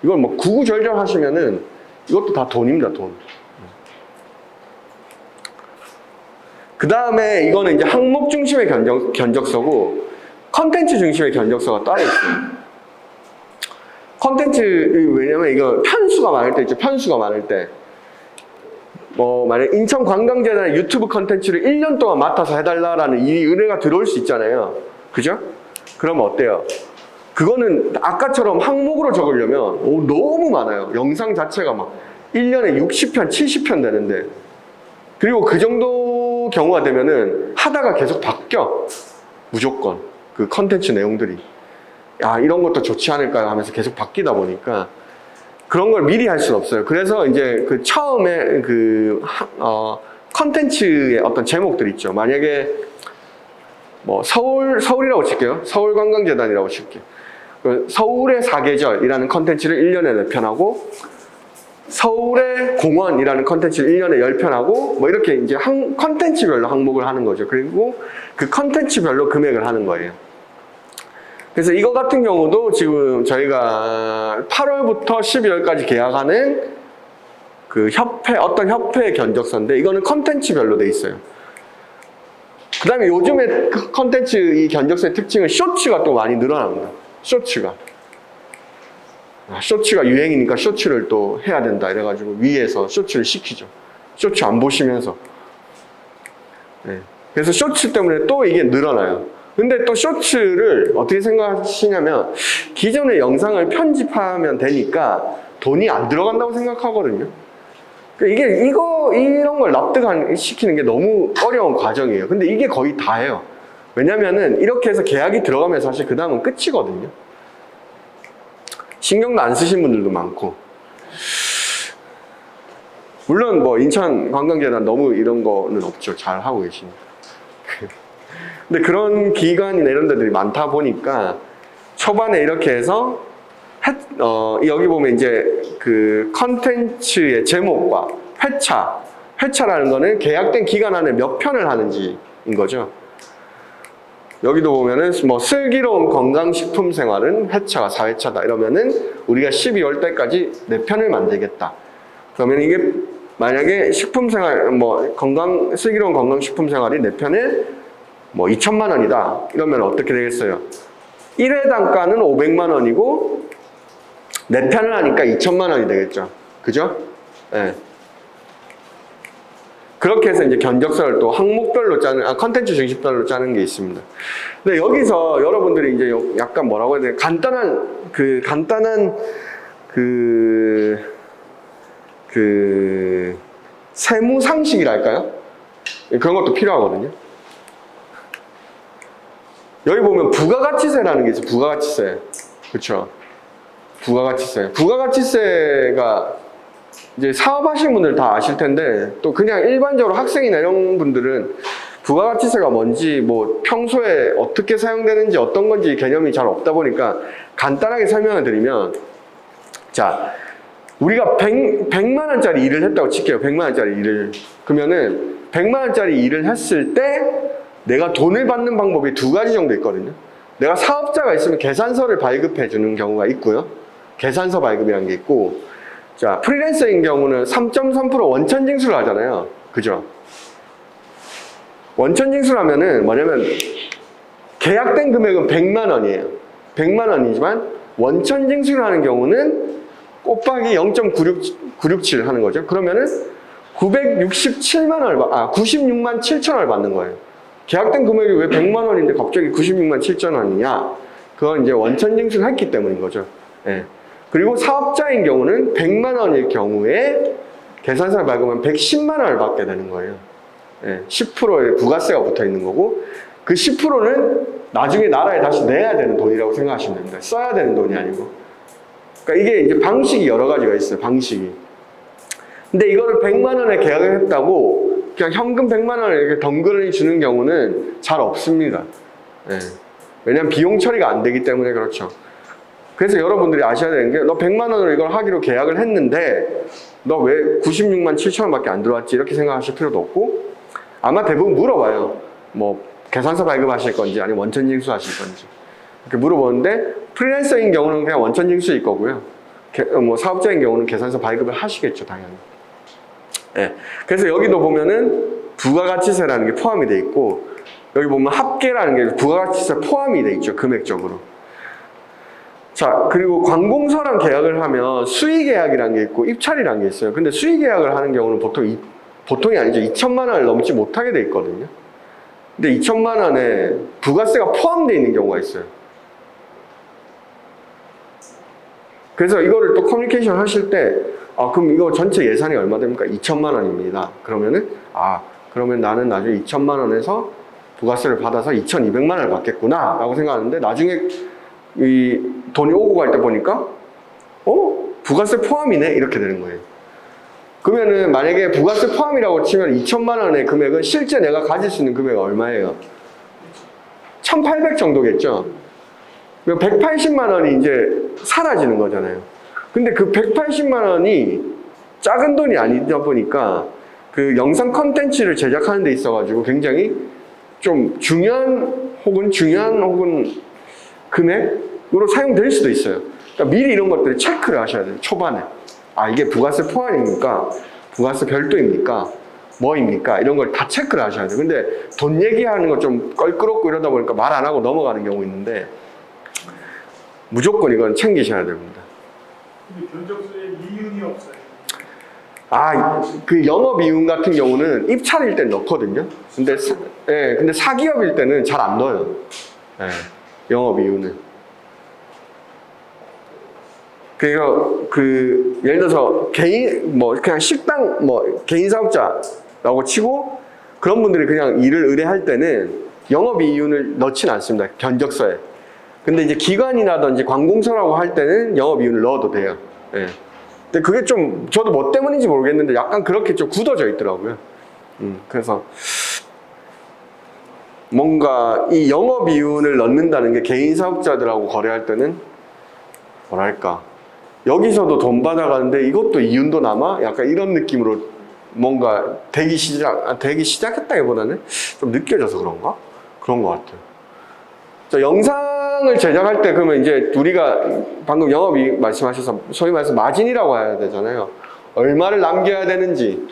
이걸 뭐 구구절절 하시면은 이것도 다 돈입니다, 돈. 그 다음에 이거는 이제 항목 중심의 견적서고 컨텐츠 중심의 견적서가 따로 있어요. 컨텐츠, 왜냐면 이거 편수가 많을 때 있죠. 편수가 많을 때. 만약 인천관광재단의 유튜브 컨텐츠를 1년 동안 맡아서 해달라라는 이 의뢰가 들어올 수 있잖아요. 그죠? 그러면 어때요? 그거는 아까처럼 항목으로 적으려면 너무 많아요. 영상 자체가 막 1년에 60편, 70편 되는데. 그리고 그 정도 경우가 되면은 하다가 계속 바뀌어. 무조건. 그 컨텐츠 내용들이. 야, 이런 것도 좋지 않을까요? 하면서 계속 바뀌다 보니까 그런 걸 미리 할 수는 없어요. 그래서 이제 그 처음에 컨텐츠의 어떤 제목들 있죠. 만약에 뭐 서울이라고 칠게요. 서울관광재단이라고 칠게요. 서울의 사계절이라는 컨텐츠를 1년에 4편하고 서울의 공원이라는 컨텐츠를 1년에 10편하고 뭐 이렇게 이제 컨텐츠별로 항목을 하는 거죠. 그리고 그 컨텐츠별로 금액을 하는 거예요. 그래서 이거 같은 경우도 지금 저희가 8월부터 12월까지 계약하는 그 어떤 협회 견적서인데 이거는 컨텐츠별로 돼 있어요. 그 다음에 요즘에 컨텐츠 이 견적서의 특징은 쇼츠가 또 많이 늘어납니다. 쇼츠가 유행이니까 쇼츠를 또 해야 된다 이래가지고 위에서 쇼츠를 시키죠. 쇼츠 안 보시면서. 네. 그래서 쇼츠 때문에 또 이게 늘어나요. 근데 또 쇼츠를 어떻게 생각하시냐면 기존의 영상을 편집하면 되니까 돈이 안 들어간다고 생각하거든요. 이런 걸 납득시키는 게 너무 어려운 과정이에요. 근데 이게 거의 다예요. 왜냐면은 이렇게 해서 계약이 들어가면 사실 그 다음은 끝이거든요. 신경도 안 쓰신 분들도 많고. 물론 뭐 인천관광재단 너무 이런 거는 없죠. 잘 하고 계시니까. 근데 그런 기관이나 이런 데들이 많다 보니까 초반에 이렇게 해서 여기 보면 이제 그 컨텐츠의 제목과 회차라는 거는 계약된 기간 안에 몇 편을 하는지인 거죠. 여기도 보면은 뭐 슬기로운 건강식품 생활은 회차가 4회차다 이러면은 우리가 12월 달까지 4편을 만들겠다. 그러면 이게 만약에 식품생활 슬기로운 건강식품 생활이 4편에 뭐 2천만 원이다 이러면 어떻게 되겠어요? 1회 단가는 500만 원이고 4편을 하니까 2천만 원이 되겠죠. 그죠? 네. 그렇게 해서 이제 견적서를 또 항목별로 컨텐츠 중심별로 짜는 게 있습니다. 근데 여기서 여러분들이 이제 약간 뭐라고 해야 되나 간단한 세무 상식이랄까요? 그런 것도 필요하거든요. 여기 보면 부가가치세라는 게 있어요. 부가가치세. 그렇죠? 부가가치세가 이제 사업하시는 분들 다 아실 텐데 또 그냥 일반적으로 학생이나 이런 분들은 부가가치세가 뭔지 뭐 평소에 어떻게 사용되는지 어떤 건지 개념이 잘 없다 보니까 간단하게 설명을 드리면 자 우리가 100만 원짜리 일을 했다고 칠게요. 100만 원짜리 일을. 그러면은 100만 원짜리 일을 했을 때 내가 돈을 받는 방법이 2가지 정도 있거든요. 내가 사업자가 있으면 계산서를 발급해 주는 경우가 있고요. 계산서 발급이라는 게 있고 자, 프리랜서인 경우는 3.3% 원천징수를 하잖아요. 그죠? 원천징수를 하면은 뭐냐면 계약된 금액은 100만 원이에요. 100만 원이지만 원천징수를 하는 경우는 곱하기 0.967 하는 거죠. 그러면은 96만 7천 원을 받는 거예요. 계약된 금액이 왜 100만 원인데 갑자기 96만 7천 원이냐? 그건 이제 원천징수를 했기 때문인 거죠. 예. 그리고 사업자인 경우는 100만 원일 경우에 계산서를 발급하면 110만 원을 받게 되는 거예요. 예. 10%의 부가세가 붙어 있는 거고 그 10%는 나중에 나라에 다시 내야 되는 돈이라고 생각하시면 됩니다. 써야 되는 돈이 아니고. 그러니까 이게 이제 방식이 여러 가지가 있어요. 방식이. 근데 이거를 100만 원에 계약을 했다고 그냥 현금 100만 원을 이렇게 덩그러니 주는 경우는 잘 없습니다. 예. 왜냐면 비용 처리가 안 되기 때문에 그렇죠. 그래서 여러분들이 아셔야 되는 게 너 100만 원으로 이걸 하기로 계약을 했는데 너 왜 96만 7천 원밖에 안 들어왔지 이렇게 생각하실 필요도 없고 아마 대부분 물어봐요. 뭐 계산서 발급하실 건지 아니면 원천징수 하실 건지 이렇게 물어보는데 프리랜서인 경우는 그냥 원천징수일 거고요. 뭐 사업자인 경우는 계산서 발급을 하시겠죠 당연히. 네. 그래서 여기도 보면은 부가가치세라는 게 포함이 돼 있고 여기 보면 합계라는 게 부가가치세 포함이 돼 있죠 금액적으로. 자 그리고 관공서랑 계약을 하면 수의계약이라는 게 있고 입찰이라는 게 있어요. 근데 수의계약을 하는 경우는 보통이 아니죠. 2천만 원을 넘지 못하게 돼 있거든요. 근데 2천만 원에 부가세가 포함되어 있는 경우가 있어요. 그래서 이거를 또 커뮤니케이션 하실 때 그럼 이거 전체 예산이 얼마 됩니까? 2천만 원입니다. 그러면은 그러면 나는 나중에 2천만 원에서 부가세를 받아서 2,200만 원을 받겠구나 라고 생각하는데 나중에 이 돈이 오고 갈 때 보니까 부가세 포함이네 이렇게 되는 거예요. 그러면은 만약에 부가세 포함이라고 치면 2천만 원의 금액은 실제 내가 가질 수 있는 금액은 얼마예요? 1,800 정도겠죠. 180만 원이 이제 사라지는 거잖아요. 근데 그 180만 원이 작은 돈이 아니다 보니까 그 영상 컨텐츠를 제작하는 데 있어가지고 굉장히 좀 중요한 혹은 금액으로 사용될 수도 있어요. 그러니까 미리 이런 것들을 체크를 하셔야 돼요. 초반에. 이게 부가세 포함입니까? 부가세 별도입니까? 뭐입니까? 이런 걸 다 체크를 하셔야 돼요. 근데 돈 얘기하는 거 좀 껄끄럽고 이러다 보니까 말 안 하고 넘어가는 경우 있는데 무조건 이건 챙기셔야 됩니다. 근데 견적서에 이윤이 없어요. 그 영업이윤 같은 경우는 입찰일 때 넣거든요. 근데 사기업일 때는 잘 안 넣어요. 예, 영업이윤은. 그래서 예를 들어서 그냥 식당 개인 사업자라고 치고 그런 분들이 그냥 일을 의뢰할 때는 영업이윤을 넣지는 않습니다. 견적서에. 근데 이제 기관이라든지 관공서라고 할 때는 영업이윤을 넣어도 돼요. 예. 근데 그게 좀 저도 뭐 때문인지 모르겠는데 약간 그렇게 좀 굳어져 있더라고요. 그래서 뭔가 이 영업이윤을 넣는다는 게 개인 사업자들하고 거래할 때는 뭐랄까 여기서도 돈 받아가는데 이것도 이윤도 남아? 약간 이런 느낌으로 뭔가 되기 시작했다기보다는 좀 느껴져서 그런가? 그런 것 같아요. 자, 영상을 제작할 때 그러면 이제 우리가 방금 영업이 말씀하셔서 소위 말해서 마진이라고 해야 되잖아요. 얼마를 남겨야 되는지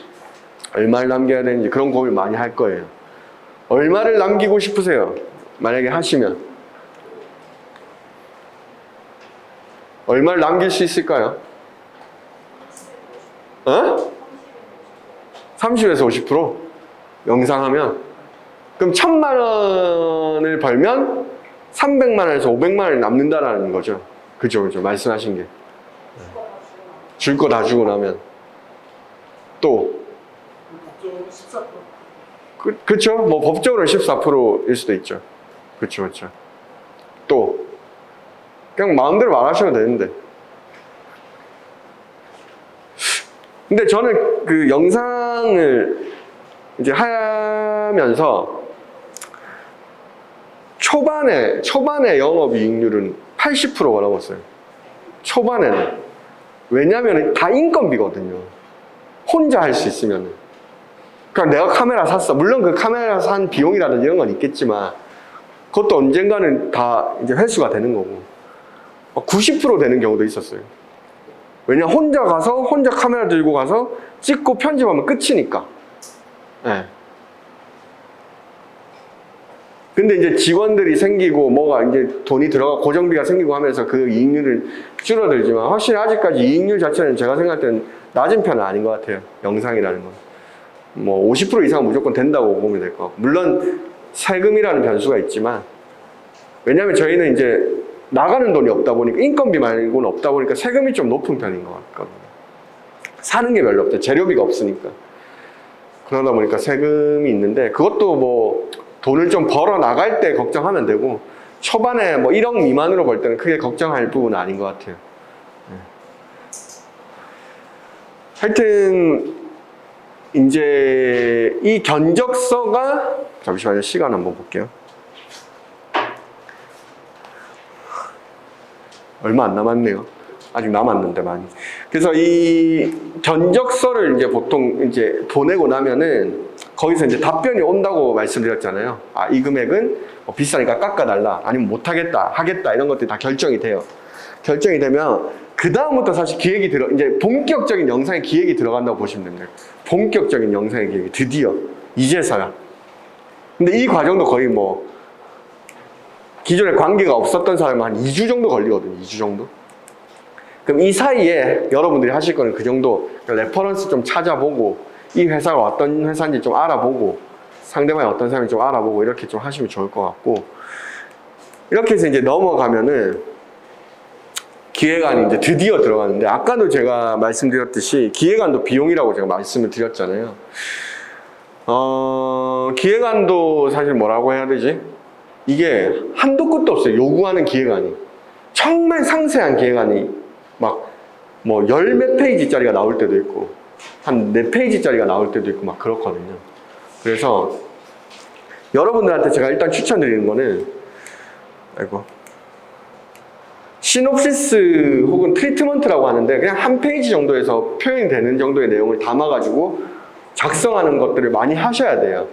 그런 고민을 많이 할 거예요. 얼마를 남기고 싶으세요? 만약에 하시면 얼마를 남길 수 있을까요? 30에서 50%? 영상하면? 그럼 1,000만 원을 벌면 300만 원에서 500만 원이 남는다라는 거죠. 그죠. 말씀하신 게. 줄 거 다 주고 나면. 또. 법적으로 14%. 그쵸. 뭐 법적으로는 14%일 수도 있죠. 그쵸. 또. 그냥 마음대로 말하셔도 되는데. 근데 저는 그 영상을 이제 하면서 초반에 영업이익률은 80%가 넘었어요. 초반에는. 왜냐면 다 인건비거든요. 혼자 할 수 있으면. 그러니까 내가 카메라 샀어. 물론 그 카메라 산 비용이라든지 이런 건 있겠지만 그것도 언젠가는 다 이제 회수가 되는 거고. 90% 되는 경우도 있었어요. 왜냐 혼자 카메라 들고 가서 찍고 편집하면 끝이니까. 네. 근데 이제 직원들이 생기고 뭐가 이제 돈이 들어가 고정비가 생기고 하면서 그 이익률은 줄어들지만 확실히 아직까지 이익률 자체는 제가 생각할 때는 낮은 편은 아닌 것 같아요. 영상이라는 건. 뭐 50% 이상은 무조건 된다고 보면 될 것 같고. 물론 세금이라는 변수가 있지만 왜냐면 저희는 이제 나가는 돈이 없다 보니까 인건비 말고는 없다 보니까 세금이 좀 높은 편인 것 같거든요. 사는 게 별로 없죠. 재료비가 없으니까. 그러다 보니까 세금이 있는데 그것도 뭐 돈을 좀 벌어 나갈 때 걱정하면 되고 초반에 뭐 1억 미만으로 벌 때는 크게 걱정할 부분은 아닌 것 같아요. 네. 하여튼 이제 이 견적서가 잠시만요. 시간 한번 볼게요. 얼마 안 남았네요. 아직 남았는데 많이. 그래서 이 견적서를 이제 보통 이제 보내고 나면은 거기서 이제 답변이 온다고 말씀드렸잖아요. 이 금액은 뭐 비싸니까 깎아달라. 아니면 못하겠다, 하겠다 이런 것들이 다 결정이 돼요. 결정이 되면 그 다음부터 사실 기획이 이제 본격적인 영상의 기획이 들어간다고 보시면 됩니다. 본격적인 영상의 기획이 드디어 이제서야. 근데 이 과정도 거의 뭐 기존에 관계가 없었던 사람은 한 2주 정도 걸리거든요. 2주 정도. 그럼 이 사이에 여러분들이 하실 거는 그 정도 레퍼런스 좀 찾아보고 이 회사가 어떤 회사인지 좀 알아보고 상대방이 어떤 사람인지 좀 알아보고 이렇게 좀 하시면 좋을 것 같고 이렇게 해서 이제 넘어가면은 기획안이 이제 드디어 들어가는데 아까도 제가 말씀드렸듯이 기획안도 비용이라고 제가 말씀을 드렸잖아요. 기획안도 사실 뭐라고 해야 되지? 이게 한도 끝도 없어요. 요구하는 기획안이. 정말 상세한 기획안이 막 뭐 10몇 페이지짜리가 나올 때도 있고 한 4페이지짜리가 나올 때도 있고 막 그렇거든요. 그래서 여러분들한테 제가 일단 추천드리는 거는 시놉시스 혹은 트리트먼트라고 하는데 그냥 한 페이지 정도에서 표현이 되는 정도의 내용을 담아가지고 작성하는 것들을 많이 하셔야 돼요.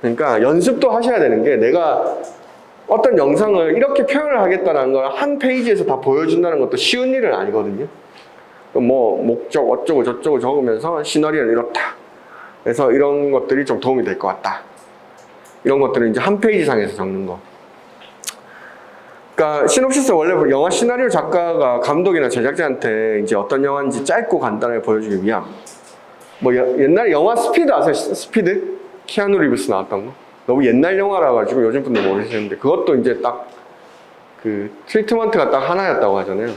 그러니까 연습도 하셔야 되는 게 내가 어떤 영상을 이렇게 표현을 하겠다는 걸 한 페이지에서 다 보여준다는 것도 쉬운 일은 아니거든요. 뭐 목적 어쩌고 저쩌고 적으면서 시나리오는 이렇다. 그래서 이런 것들이 좀 도움이 될 것 같다. 이런 것들은 이제 한 페이지 상에서 적는 거. 그러니까 시놉시스 원래 영화 시나리오 작가가 감독이나 제작자한테 이제 어떤 영화인지 짧고 간단하게 보여주기 위함. 뭐 옛날에 영화 스피드 아세요? 스피드? 키아누 리브스 나왔던 거. 너무 옛날 영화라 가지고 요즘 분들 모르시는데 그것도 이제 딱 그 트리트먼트가 딱 하나였다고 하잖아요.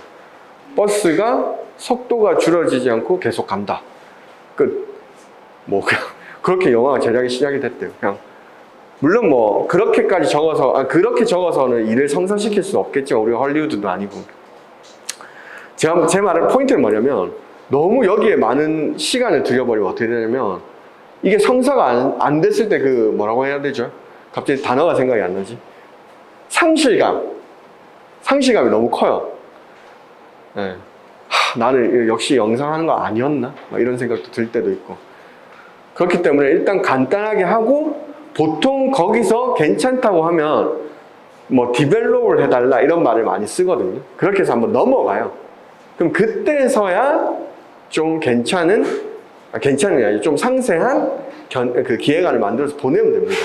버스가 속도가 줄어지지 않고 계속 간다. 뭐 그냥 그렇게 영화가 제작이 시작이 됐대요. 그냥 물론 뭐 그렇게까지 적어서 그렇게 적어서는 일을 성사시킬 수 없겠지만 우리가 헐리우드도 아니고 제가 제 말의 포인트는 뭐냐면 너무 여기에 많은 시간을 들여버리면 어떻게 되냐면 이게 성사가 안 됐을 때 그 뭐라고 해야 되죠? 갑자기 단어가 생각이 안 나지? 상실감이 너무 커요. 네. 나는 역시 영상 하는 거 아니었나? 막 이런 생각도 들 때도 있고. 그렇기 때문에 일단 간단하게 하고 보통 거기서 괜찮다고 하면 뭐 디벨롭을 해달라 이런 말을 많이 쓰거든요. 그렇게 해서 한번 넘어가요. 그럼 그때서야 좀 괜찮은 게 아니라 좀 상세한 그 기획안을 만들어서 보내면 됩니다.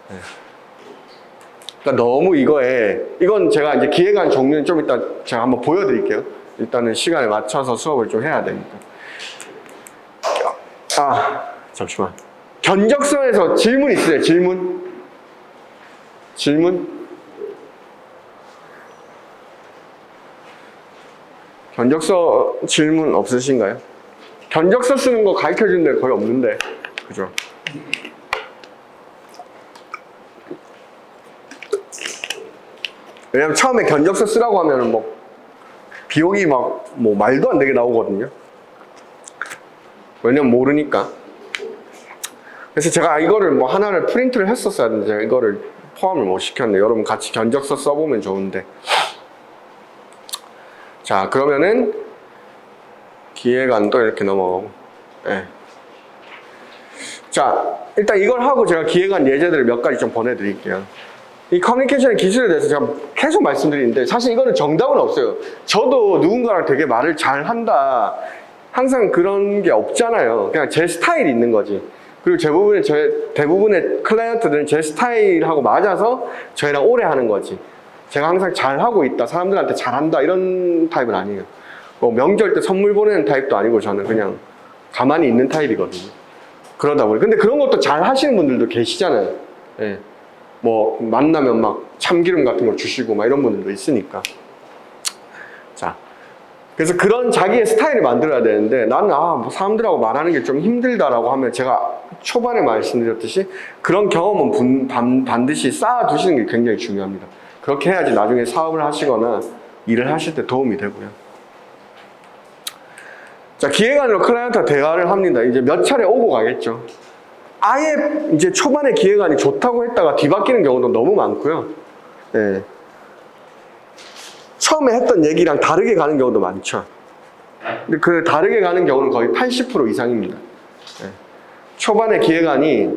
네. 그러니까 너무 이건 제가 이제 기획안 종류는 좀 이따 제가 한번 보여드릴게요. 일단은 시간에 맞춰서 수업을 좀 해야 되니까. 잠시만. 견적서에서 질문 있으세요? 질문? 견적서 질문 없으신가요? 견적서 쓰는 거 가르쳐 주는 데 거의 없는데. 그죠? 왜냐면 처음에 견적서 쓰라고 하면은 뭐 비용이 막 뭐 말도 안 되게 나오거든요. 왜냐면 모르니까. 그래서 제가 이거를 뭐 하나를 프린트를 했었어야 하는데 제가 이거를 포함을 못 시켰네. 여러분 같이 견적서 써보면 좋은데. 자, 그러면은 기획안도 이렇게 넘어가고. 네. 자, 일단 이걸 하고 제가 기획안 예제들을 몇 가지 좀 보내드릴게요. 이 커뮤니케이션의 기술에 대해서 제가 계속 말씀드리는데 사실 이거는 정답은 없어요. 저도 누군가랑 되게 말을 잘 한다. 항상 그런 게 없잖아요. 그냥 제 스타일이 있는 거지. 그리고 대부분의 클라이언트들은 제 스타일하고 맞아서 저희랑 오래 하는 거지. 제가 항상 잘하고 있다, 사람들한테 잘한다 이런 타입은 아니에요. 뭐 명절 때 선물 보내는 타입도 아니고 저는 그냥 가만히 있는 타입이거든요. 그러다 보니 근데 그런 것도 잘 하시는 분들도 계시잖아요. 예. 뭐 만나면 막 참기름 같은 거 주시고 막 이런 분들도 있으니까. 자, 그래서 그런 자기의 스타일을 만들어야 되는데 나는 뭐 사람들하고 말하는 게 좀 힘들다라고 하면 제가 초반에 말씀드렸듯이 그런 경험은 반드시 쌓아두시는 게 굉장히 중요합니다. 그렇게 해야지 나중에 사업을 하시거나 일을 하실 때 도움이 되고요. 자, 기획안으로 클라이언트와 대화를 합니다. 이제 몇 차례 오고 가겠죠. 아예 이제 초반에 기획안이 좋다고 했다가 뒤바뀌는 경우도 너무 많고요. 예. 처음에 했던 얘기랑 다르게 가는 경우도 많죠. 근데 그 다르게 가는 경우는 거의 80% 이상입니다. 예. 초반에 기획안이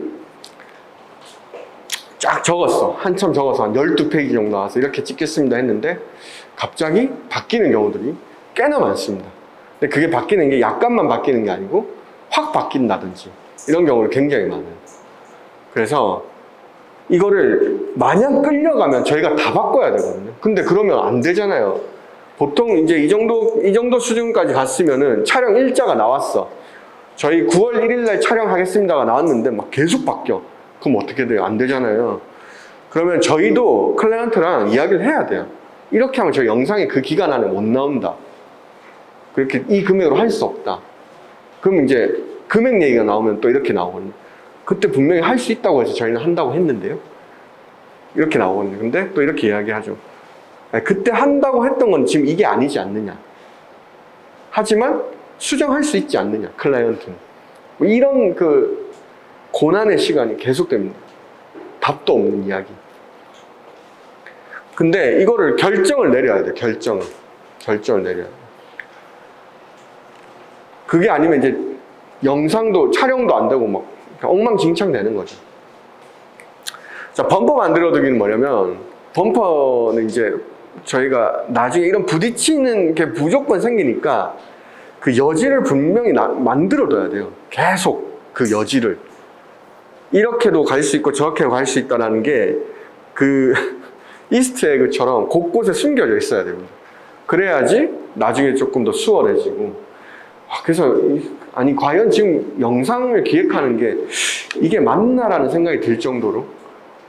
쫙 적었어. 한참 적어서 한 12페이지 정도 나와서 이렇게 찍겠습니다 했는데 갑자기 바뀌는 경우들이 꽤나 많습니다. 근데 그게 바뀌는 게 약간만 바뀌는 게 아니고 확 바뀐다든지 이런 경우는 굉장히 많아요. 그래서 이거를 마냥 끌려가면 저희가 다 바꿔야 되거든요. 근데 그러면 안 되잖아요. 보통 이제 이 정도 수준까지 갔으면은 촬영 일자가 나왔어. 저희 9월 1일 날 촬영하겠습니다가 나왔는데 막 계속 바뀌어. 그럼 어떻게 돼요? 안 되잖아요. 그러면 저희도 클라이언트랑 이야기를 해야 돼요. 이렇게 하면 저희 영상이 그 기간 안에 못 나온다. 그렇게 이 금액으로 할 수 없다. 그럼 이제 금액 얘기가 나오면 또 이렇게 나오거든요. 그때 분명히 할 수 있다고 해서 저희는 한다고 했는데요. 이렇게 나오거든요. 근데 또 이렇게 이야기하죠. 그때 한다고 했던 건 지금 이게 아니지 않느냐. 하지만 수정할 수 있지 않느냐. 클라이언트는. 뭐 이런 그 고난의 시간이 계속됩니다. 답도 없는 이야기. 근데 이거를 결정을 내려야 돼요. 결정을 내려야 돼요. 그게 아니면 이제 영상도 촬영도 안 되고 막 엉망진창 되는 거죠. 자, 범퍼 만들어두기는 뭐냐면 범퍼는 이제 저희가 나중에 이런 부딪히는 게 무조건 생기니까 그 여지를 분명히 만들어둬야 돼요. 계속 그 여지를. 이렇게도 갈 수 있고 저렇게도 갈 수 있다는 게 그 이스트에그처럼 곳곳에 숨겨져 있어야 됩니다. 그래야지 나중에 조금 더 수월해지고. 그래서 아니 과연 지금 영상을 기획하는 게 이게 맞나라는 생각이 들 정도로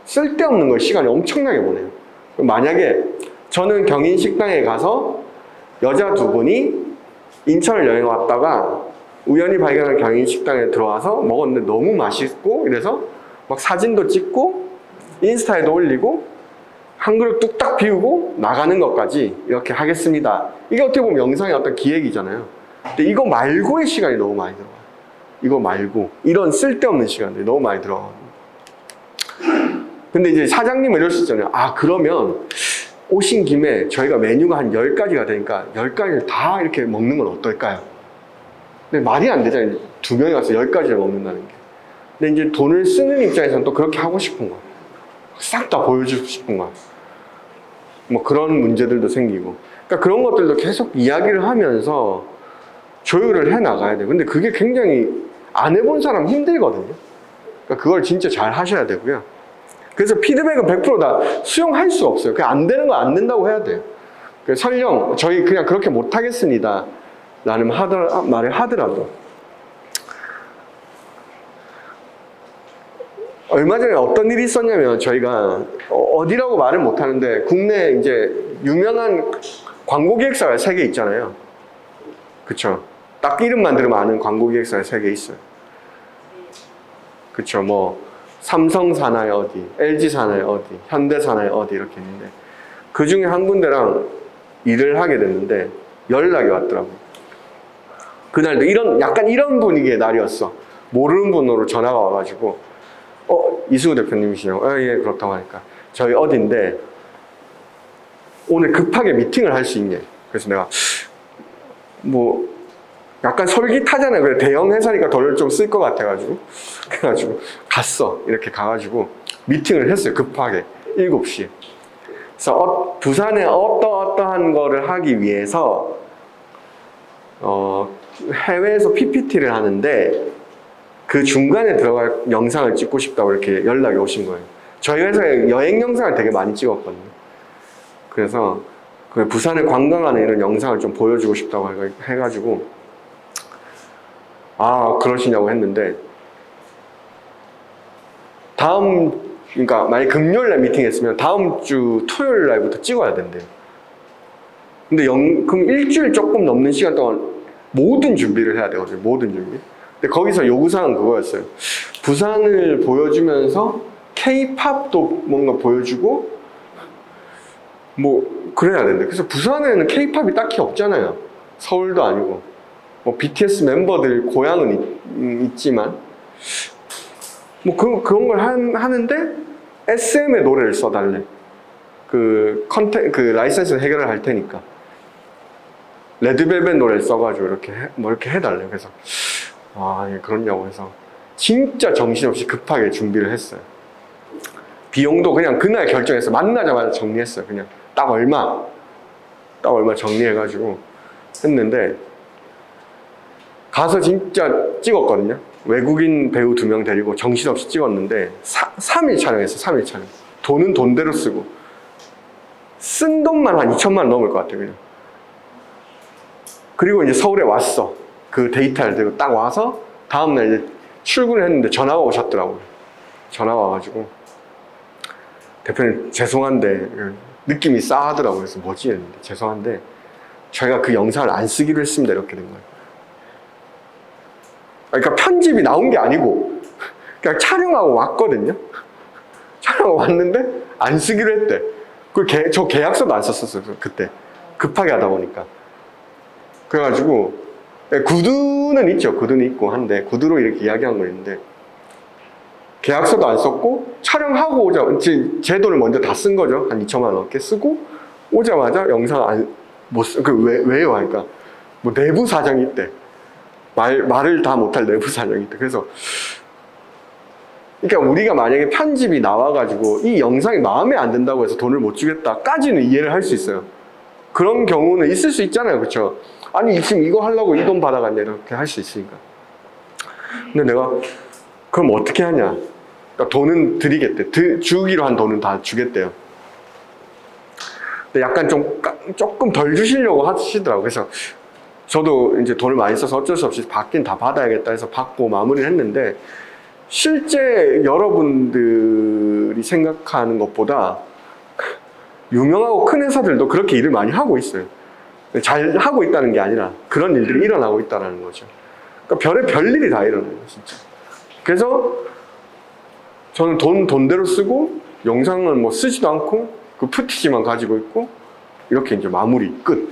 쓸데없는 걸 시간이 엄청나게 보내요. 만약에 저는 경인식당에 가서 여자 두 분이 인천을 여행 왔다가 우연히 발견한 경인식당에 들어와서 먹었는데 너무 맛있고 이래서 막 사진도 찍고 인스타에도 올리고 한 그릇 뚝딱 비우고 나가는 것까지 이렇게 하겠습니다. 이게 어떻게 보면 영상의 어떤 기획이잖아요. 근데 이거 말고의 시간이 너무 많이 들어가요. 이거 말고 이런 쓸데없는 시간들이 너무 많이 들어가요. 근데 이제 사장님은 이럴 수 있잖아요. 아, 그러면 오신 김에 저희가 메뉴가 한 10가지가 되니까 10가지를 다 이렇게 먹는 건 어떨까요? 근데 말이 안 되잖아요. 2명이 와서 10가지를 먹는다는 게. 근데 이제 돈을 쓰는 입장에서는 또 그렇게 하고 싶은 거예요. 싹 다 보여주고 싶은 거예요. 뭐 그런 문제들도 생기고. 그러니까 그런 것들도 계속 이야기를 하면서 조율을 해 나가야 돼요. 근데 그게 굉장히 안 해본 사람 힘들거든요. 그러니까 그걸 진짜 잘 하셔야 되고요. 그래서 피드백은 100% 다 수용할 수가 없어요. 그냥 안 되는 거 안 된다고 해야 돼요. 설령 저희 그냥 그렇게 못 하겠습니다 라는 말을 하더라도 얼마 전에 어떤 일이 있었냐면 저희가 어디라고 말을 못 하는데 국내 이제 유명한 광고 기획사가 3개 있잖아요. 그쵸? 딱 이름만 들으면 아는 광고 기획사가 3개 있어요. 그쵸? 뭐 삼성 산하의 어디, LG 산하의 어디, 현대 산하의 어디 이렇게 있는데 그 중에 한 군데랑 일을 하게 됐는데 연락이 왔더라고요. 그날도 약간 이런 분위기의 날이었어. 모르는 분으로 전화가 와가지고 이수우 대표님이시냐고. 예, 그렇다고 하니까 저희 어딘데 오늘 급하게 미팅을 할 수 있냐. 그래서 내가 뭐 약간 솔깃하잖아요. 그래 대형 회사니까 돈을 좀 쓸 것 같아가지고 그래가지고 갔어. 이렇게 가가지고 미팅을 했어요. 급하게 7시에. 그래서 부산에 어떠한 거를 하기 위해서 해외에서 PPT를 하는데 그 중간에 들어갈 영상을 찍고 싶다고 이렇게 연락이 오신 거예요. 저희 회사에 여행 영상을 되게 많이 찍었거든요. 그래서 그 부산에 관광하는 이런 영상을 좀 보여주고 싶다고 해가지고 아, 그러시냐고 했는데 그러니까 만약 금요일날 미팅했으면 다음 주 토요일날부터 찍어야 된대요. 근데 그럼 일주일 조금 넘는 시간 동안 모든 준비를 해야 되거든요. 모든 준비. 근데 거기서 요구사항은 그거였어요. 부산을 보여주면서 K-팝도 뭔가 보여주고 뭐 그래야 되는데 그래서 부산에는 K-팝이 딱히 없잖아요. 서울도 아니고 뭐 BTS 멤버들 고향은 있지만 뭐 그런 걸 하는데 SM의 노래를 써달래. 그 라이센스 해결을 할 테니까 레드벨벳 노래를 써가지고 이렇게 해달래. 그래서 아, 예, 그렇냐고 해서 진짜 정신없이 급하게 준비를 했어요. 비용도 그냥 그날 결정해서 만나자마자 정리했어요. 그냥 딱 얼마 정리해가지고 했는데 가서 진짜 찍었거든요. 외국인 배우 2명 데리고 정신없이 찍었는데 3일 촬영했어요. 3일 촬영. 돈은 돈대로 쓰고 쓴 돈만 한 2천만 원 넘을 것 같아요. 그냥. 그리고 이제 서울에 왔어. 그 데이터를 들고 딱 와서 다음날 이제 출근을 했는데 전화가 오셨더라고요. 전화가 와가지고 대표님 죄송한데 느낌이 싸하더라고요. 그래서 뭐지 했는데 죄송한데 저희가 그 영상을 안 쓰기로 했습니다. 이렇게 된 거예요. 그러니까 편집이 나온 게 아니고 그냥 촬영하고 왔거든요. 촬영하고 왔는데 안 쓰기로 했대. 저 계약서도 안 썼었어요. 그때 급하게 하다 보니까. 그래가지고 구두는 있죠. 구두는 있고 한데 구두로 이렇게 이야기한 거 있는데 계약서도 안 썼고 촬영하고 제 돈을 먼저 다 쓴 거죠. 한 2천만 원 넘게 쓰고 오자마자 영상 왜요? 하니까 뭐 내부 사정이 있대. 말을 다 못할 내부 사정이 있대. 그래서 그러니까 우리가 만약에 편집이 나와가지고 이 영상이 마음에 안 든다고 해서 돈을 못 주겠다까지는 이해를 할 수 있어요. 그런 경우는 있을 수 있잖아요. 그렇죠? 아니 지금 이거 하려고 이 돈 받아갔냐 이렇게 할 수 있으니까. 근데 내가 그럼 어떻게 하냐. 그러니까 돈은 드리겠대. 주기로 한 돈은 다 주겠대요. 근데 약간 조금 덜 주시려고 하시더라고요. 그래서 저도 이제 돈을 많이 써서 어쩔 수 없이 받긴 다 받아야겠다 해서 받고 마무리를 했는데, 실제 여러분들이 생각하는 것보다 유명하고 큰 회사들도 그렇게 일을 많이 하고 있어요. 잘 하고 있다는 게 아니라 그런 일들이 일어나고 있다는 거죠. 그러니까 별일이 다 일어나요, 진짜. 그래서 저는 돈대로 쓰고 영상을 뭐 쓰지도 않고 그 푸티지만 가지고 있고 이렇게 이제 마무리 끝.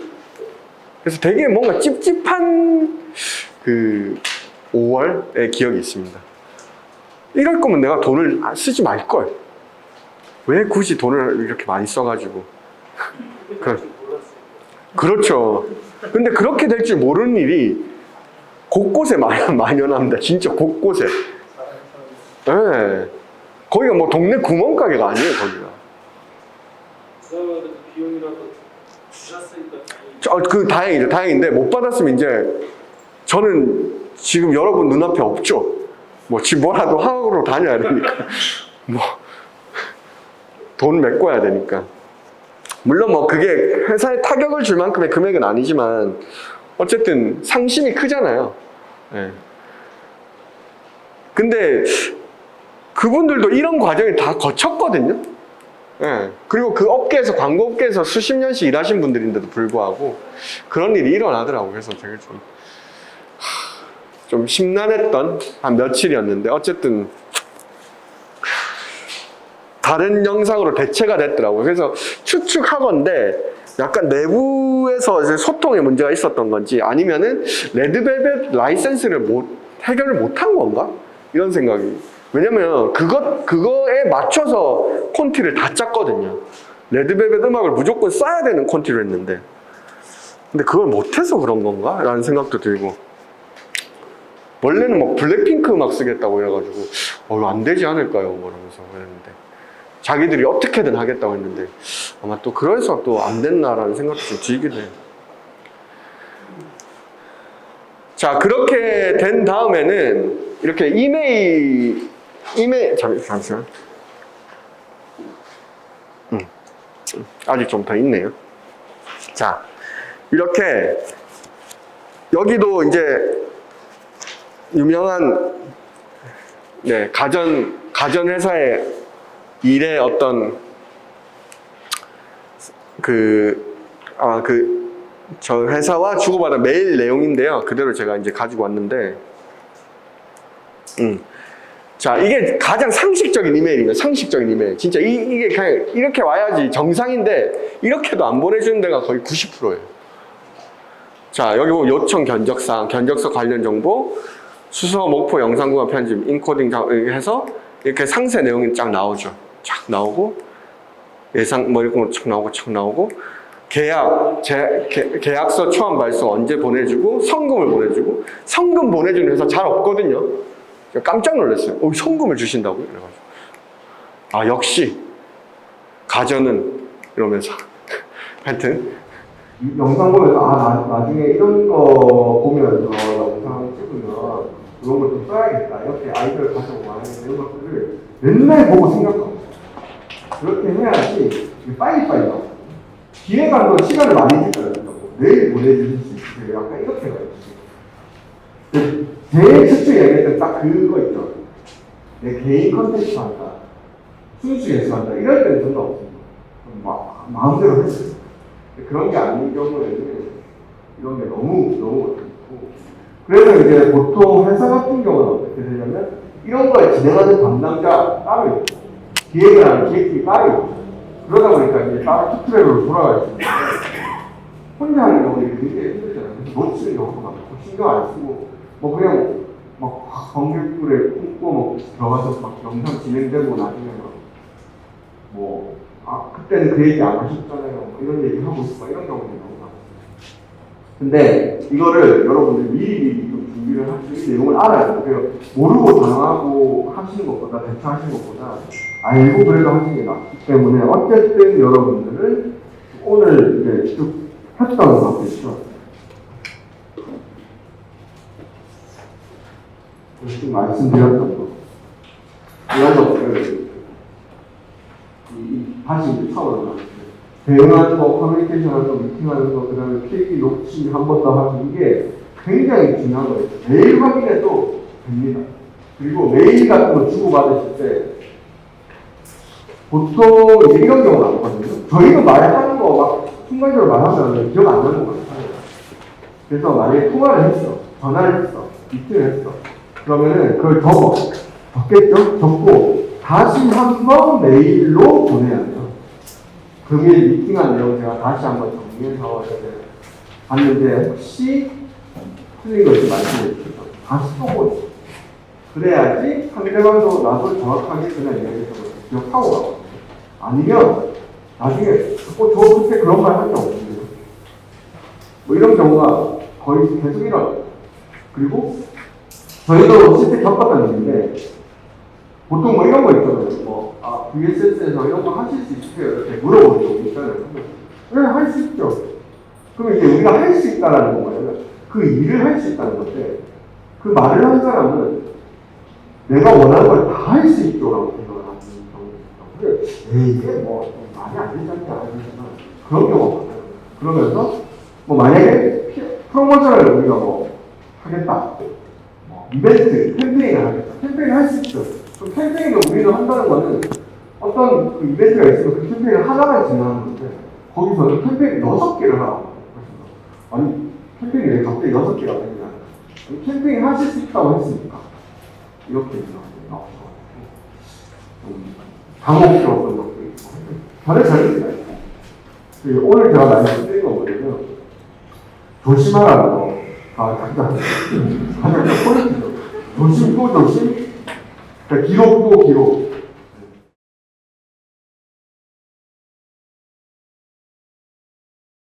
그래서 되게 뭔가 찝찝한 그 5월의 기억이 있습니다. 이럴 거면 내가 돈을 쓰지 말걸. 왜 굳이 돈을 이렇게 많이 써가지고. 그렇죠. 근데 그렇게 될 줄 모르는 일이 곳곳에 만연합니다. 진짜 곳곳에. 네. 거기가 뭐 동네 구멍가게가 아니에요, 거기가. 그다음에 비용이라도 주셨으니까 그 다행이죠. 다행인데 못 받았으면 이제 저는 지금 여러분 눈앞에 없죠. 뭐 지금 뭐라도 하러 다녀야 되니까. 뭐 돈 메꿔야 되니까. 물론 뭐 그게 회사에 타격을 줄 만큼의 금액은 아니지만 어쨌든 상심이 크잖아요. 네. 근데 그분들도 이런 과정을 다 거쳤거든요. 네. 그리고 그 업계에서, 광고 업계에서 수십 년씩 일하신 분들인데도 불구하고 그런 일이 일어나더라고요. 그래서 되게 좀 심란했던 한 며칠이었는데, 어쨌든 다른 영상으로 대체가 됐더라고요. 그래서 추측하건대 약간 내부에서 이제 소통에 문제가 있었던 건지, 아니면은 레드벨벳 라이센스를 해결을 못한 건가? 이런 생각이. 왜냐면 그거에 맞춰서 콘티를 다 짰거든요. 레드벨벳 음악을 무조건 써야 되는 콘티를 했는데, 근데 그걸 못해서 그런 건가? 라는 생각도 들고, 원래는 막 블랙핑크 음악 쓰겠다고 해가지고 이거 안 되지 않을까요? 뭐 이러면서 그랬는데, 자기들이 어떻게든 하겠다고 했는데 아마 또 그래서 또 안 됐나라는 생각도 좀 들기도 해요. 자, 그렇게 된 다음에는 이렇게 이메일 잠시만. 아직 좀 더 있네요. 자, 이렇게 여기도 이제 유명한 가전 회사의 일의 어떤 저 회사와 주고받은 메일 내용인데요. 그대로 제가 이제 가지고 왔는데, 자, 이게 가장 상식적인 이메일입니다. 상식적인 이메일. 진짜 이게 그냥 이렇게 와야지 정상인데, 이렇게도 안 보내주는 데가 거의 90%예요. 자, 여기 보면 요청 견적사항, 견적서 관련 정보, 수서, 목표, 영상구간 편집, 인코딩 해서 이렇게 상세 내용이 쫙 나오죠. 쫙 나오고, 예상 뭐 이런 거 쫙 나오고, 계약서 초안 발송 언제 보내주고, 성금을 보내주고. 성금 보내주는 회사 잘 없거든요. 깜짝 놀랐어요. 성금을 주신다고요? 그래가지고 역시 가전은 이러면서 하여튼 영상 보면서 나중에 이런 거 보면서 영상 찍으면 이런 걸 좀 써야겠다, 이렇게 아이디어를 가져오고 이런 것들을 맨날 보고 생각하고, 그렇게 해야지 빨리빨리 나와요. 기획안 건 시간을 많이 주잖아요. 내일 보내주실 수 있어요. 약간 이렇게 가요. 제일 첫째 얘기했던 딱 그거 있죠. 내 개인 컨텐츠 한다, 순수 예술한다, 이럴 때는 전혀 없습니다. 마음대로 했어요. 그런 게 아닌 경우에는 이런 게 너무 좋고, 그래서 이제 보통 회사 같은 경우는 어떻게 되냐면 이런 걸 진행하는 담당자 따로 있고, 기획을 하는 기획팀이 따로 있고, 그러다 보니까 이제 따로 투트랙으로 돌아갈 수 있는데, 혼자 하는 경우는 굉장히 힘들잖아요. 그래서 놓치는 경우도 많고, 신경 안 쓰고, 뭐 그냥 막 관객들에 품고 뭐 들어가서 막 영상 진행되고 나중에 그때는 그 얘기 안 하셨잖아요. 뭐 이런 얘기 하고 있고 이런 경우도 너무 많아요. 근데 이거를 여러분들 미리 좀 준비를 하시고 내용을 알아야 돼요. 그래서 모르고 당하고 하시는 것보다, 대처하시는 것보다 알고 그래도 하시는 게 낫기 때문에, 어쨌든 여러분들은 오늘 이제 쭉 했던 것겠죠. 지금 말씀드렸던 거. 이런 것들을 다시 이제 차원으로 대응하는 거, 커뮤니케이션하는 거, 미팅하는 거, 그 다음에 필기 녹취 한 번 더 하고 이게 굉장히 중요한 거예요. 매일 확인해도 됩니다. 그리고 메일 같은 거 주고받으실 때 보통 이제 이런 경우가 많거든요. 저희도 말하는 거 막 순간적으로 말하면 기억 안 나는 거 같아요. 그래서 만약에 통화를 했어, 전화를 했어, 미팅을 했어. 그러면은 그걸 적겠죠? 적고 다시 한번 메일로 보내야 돼요. 금일 미팅한 내용 제가 다시 한번 정리해서 봤는데 혹시 틀린 것이 말씀해 주셔서 다시 또 보죠. 그래야지 상대방도 나도 정확하게 그냥 얘기해서 기억하고 가거든요. 아니면 나중에 저 그때 그런 말 한 적 없는데요. 뭐 이런 경우가 거의 계속 일어나요. 그리고 저희도 실제 겪었던 일인데 보통 뭐 이런 거 있잖아요. VSS에서 이런 거 하실 수 있으세요? 이렇게 물어보는 경우 있잖아요. 네, 할 수 있죠. 그럼 이제 우리가 할 수 있다라는 건 뭐냐면 그 일을 할 수 있다는 건데 그 말을 한 사람은 내가 원하는 걸 다 할 수 있죠라고 생각을 하는 경우가 있어요. 그래, 이게 뭐 말이 안 되지 않냐 하지만 그런 경우가 많아요. 그러면서 뭐 만약에 프로모션을 우리가 뭐 하겠다, 이벤트, 캠페인을 하겠다. 캠페인을 할 수 있죠. 그럼 캠페인을 우리가 한다는 거는 어떤 그 이벤트가 있으면 그 캠페인을 하나만 진행하는 건데 거기서는 캠페인 6개를 하라고. 아니 캠페인이 왜 갑자기 6개가 되냐. 캠페인 하실 수 있다고 했으니까 이렇게 나오죠. 당혹스러웠던 것도 있고 다른 자리가 있고 오늘 제가 말씀드린 건 뭐냐면 조심하라는 거. 가장 포인트죠. 조심 또 조심. 그러니까 기록 또 기록.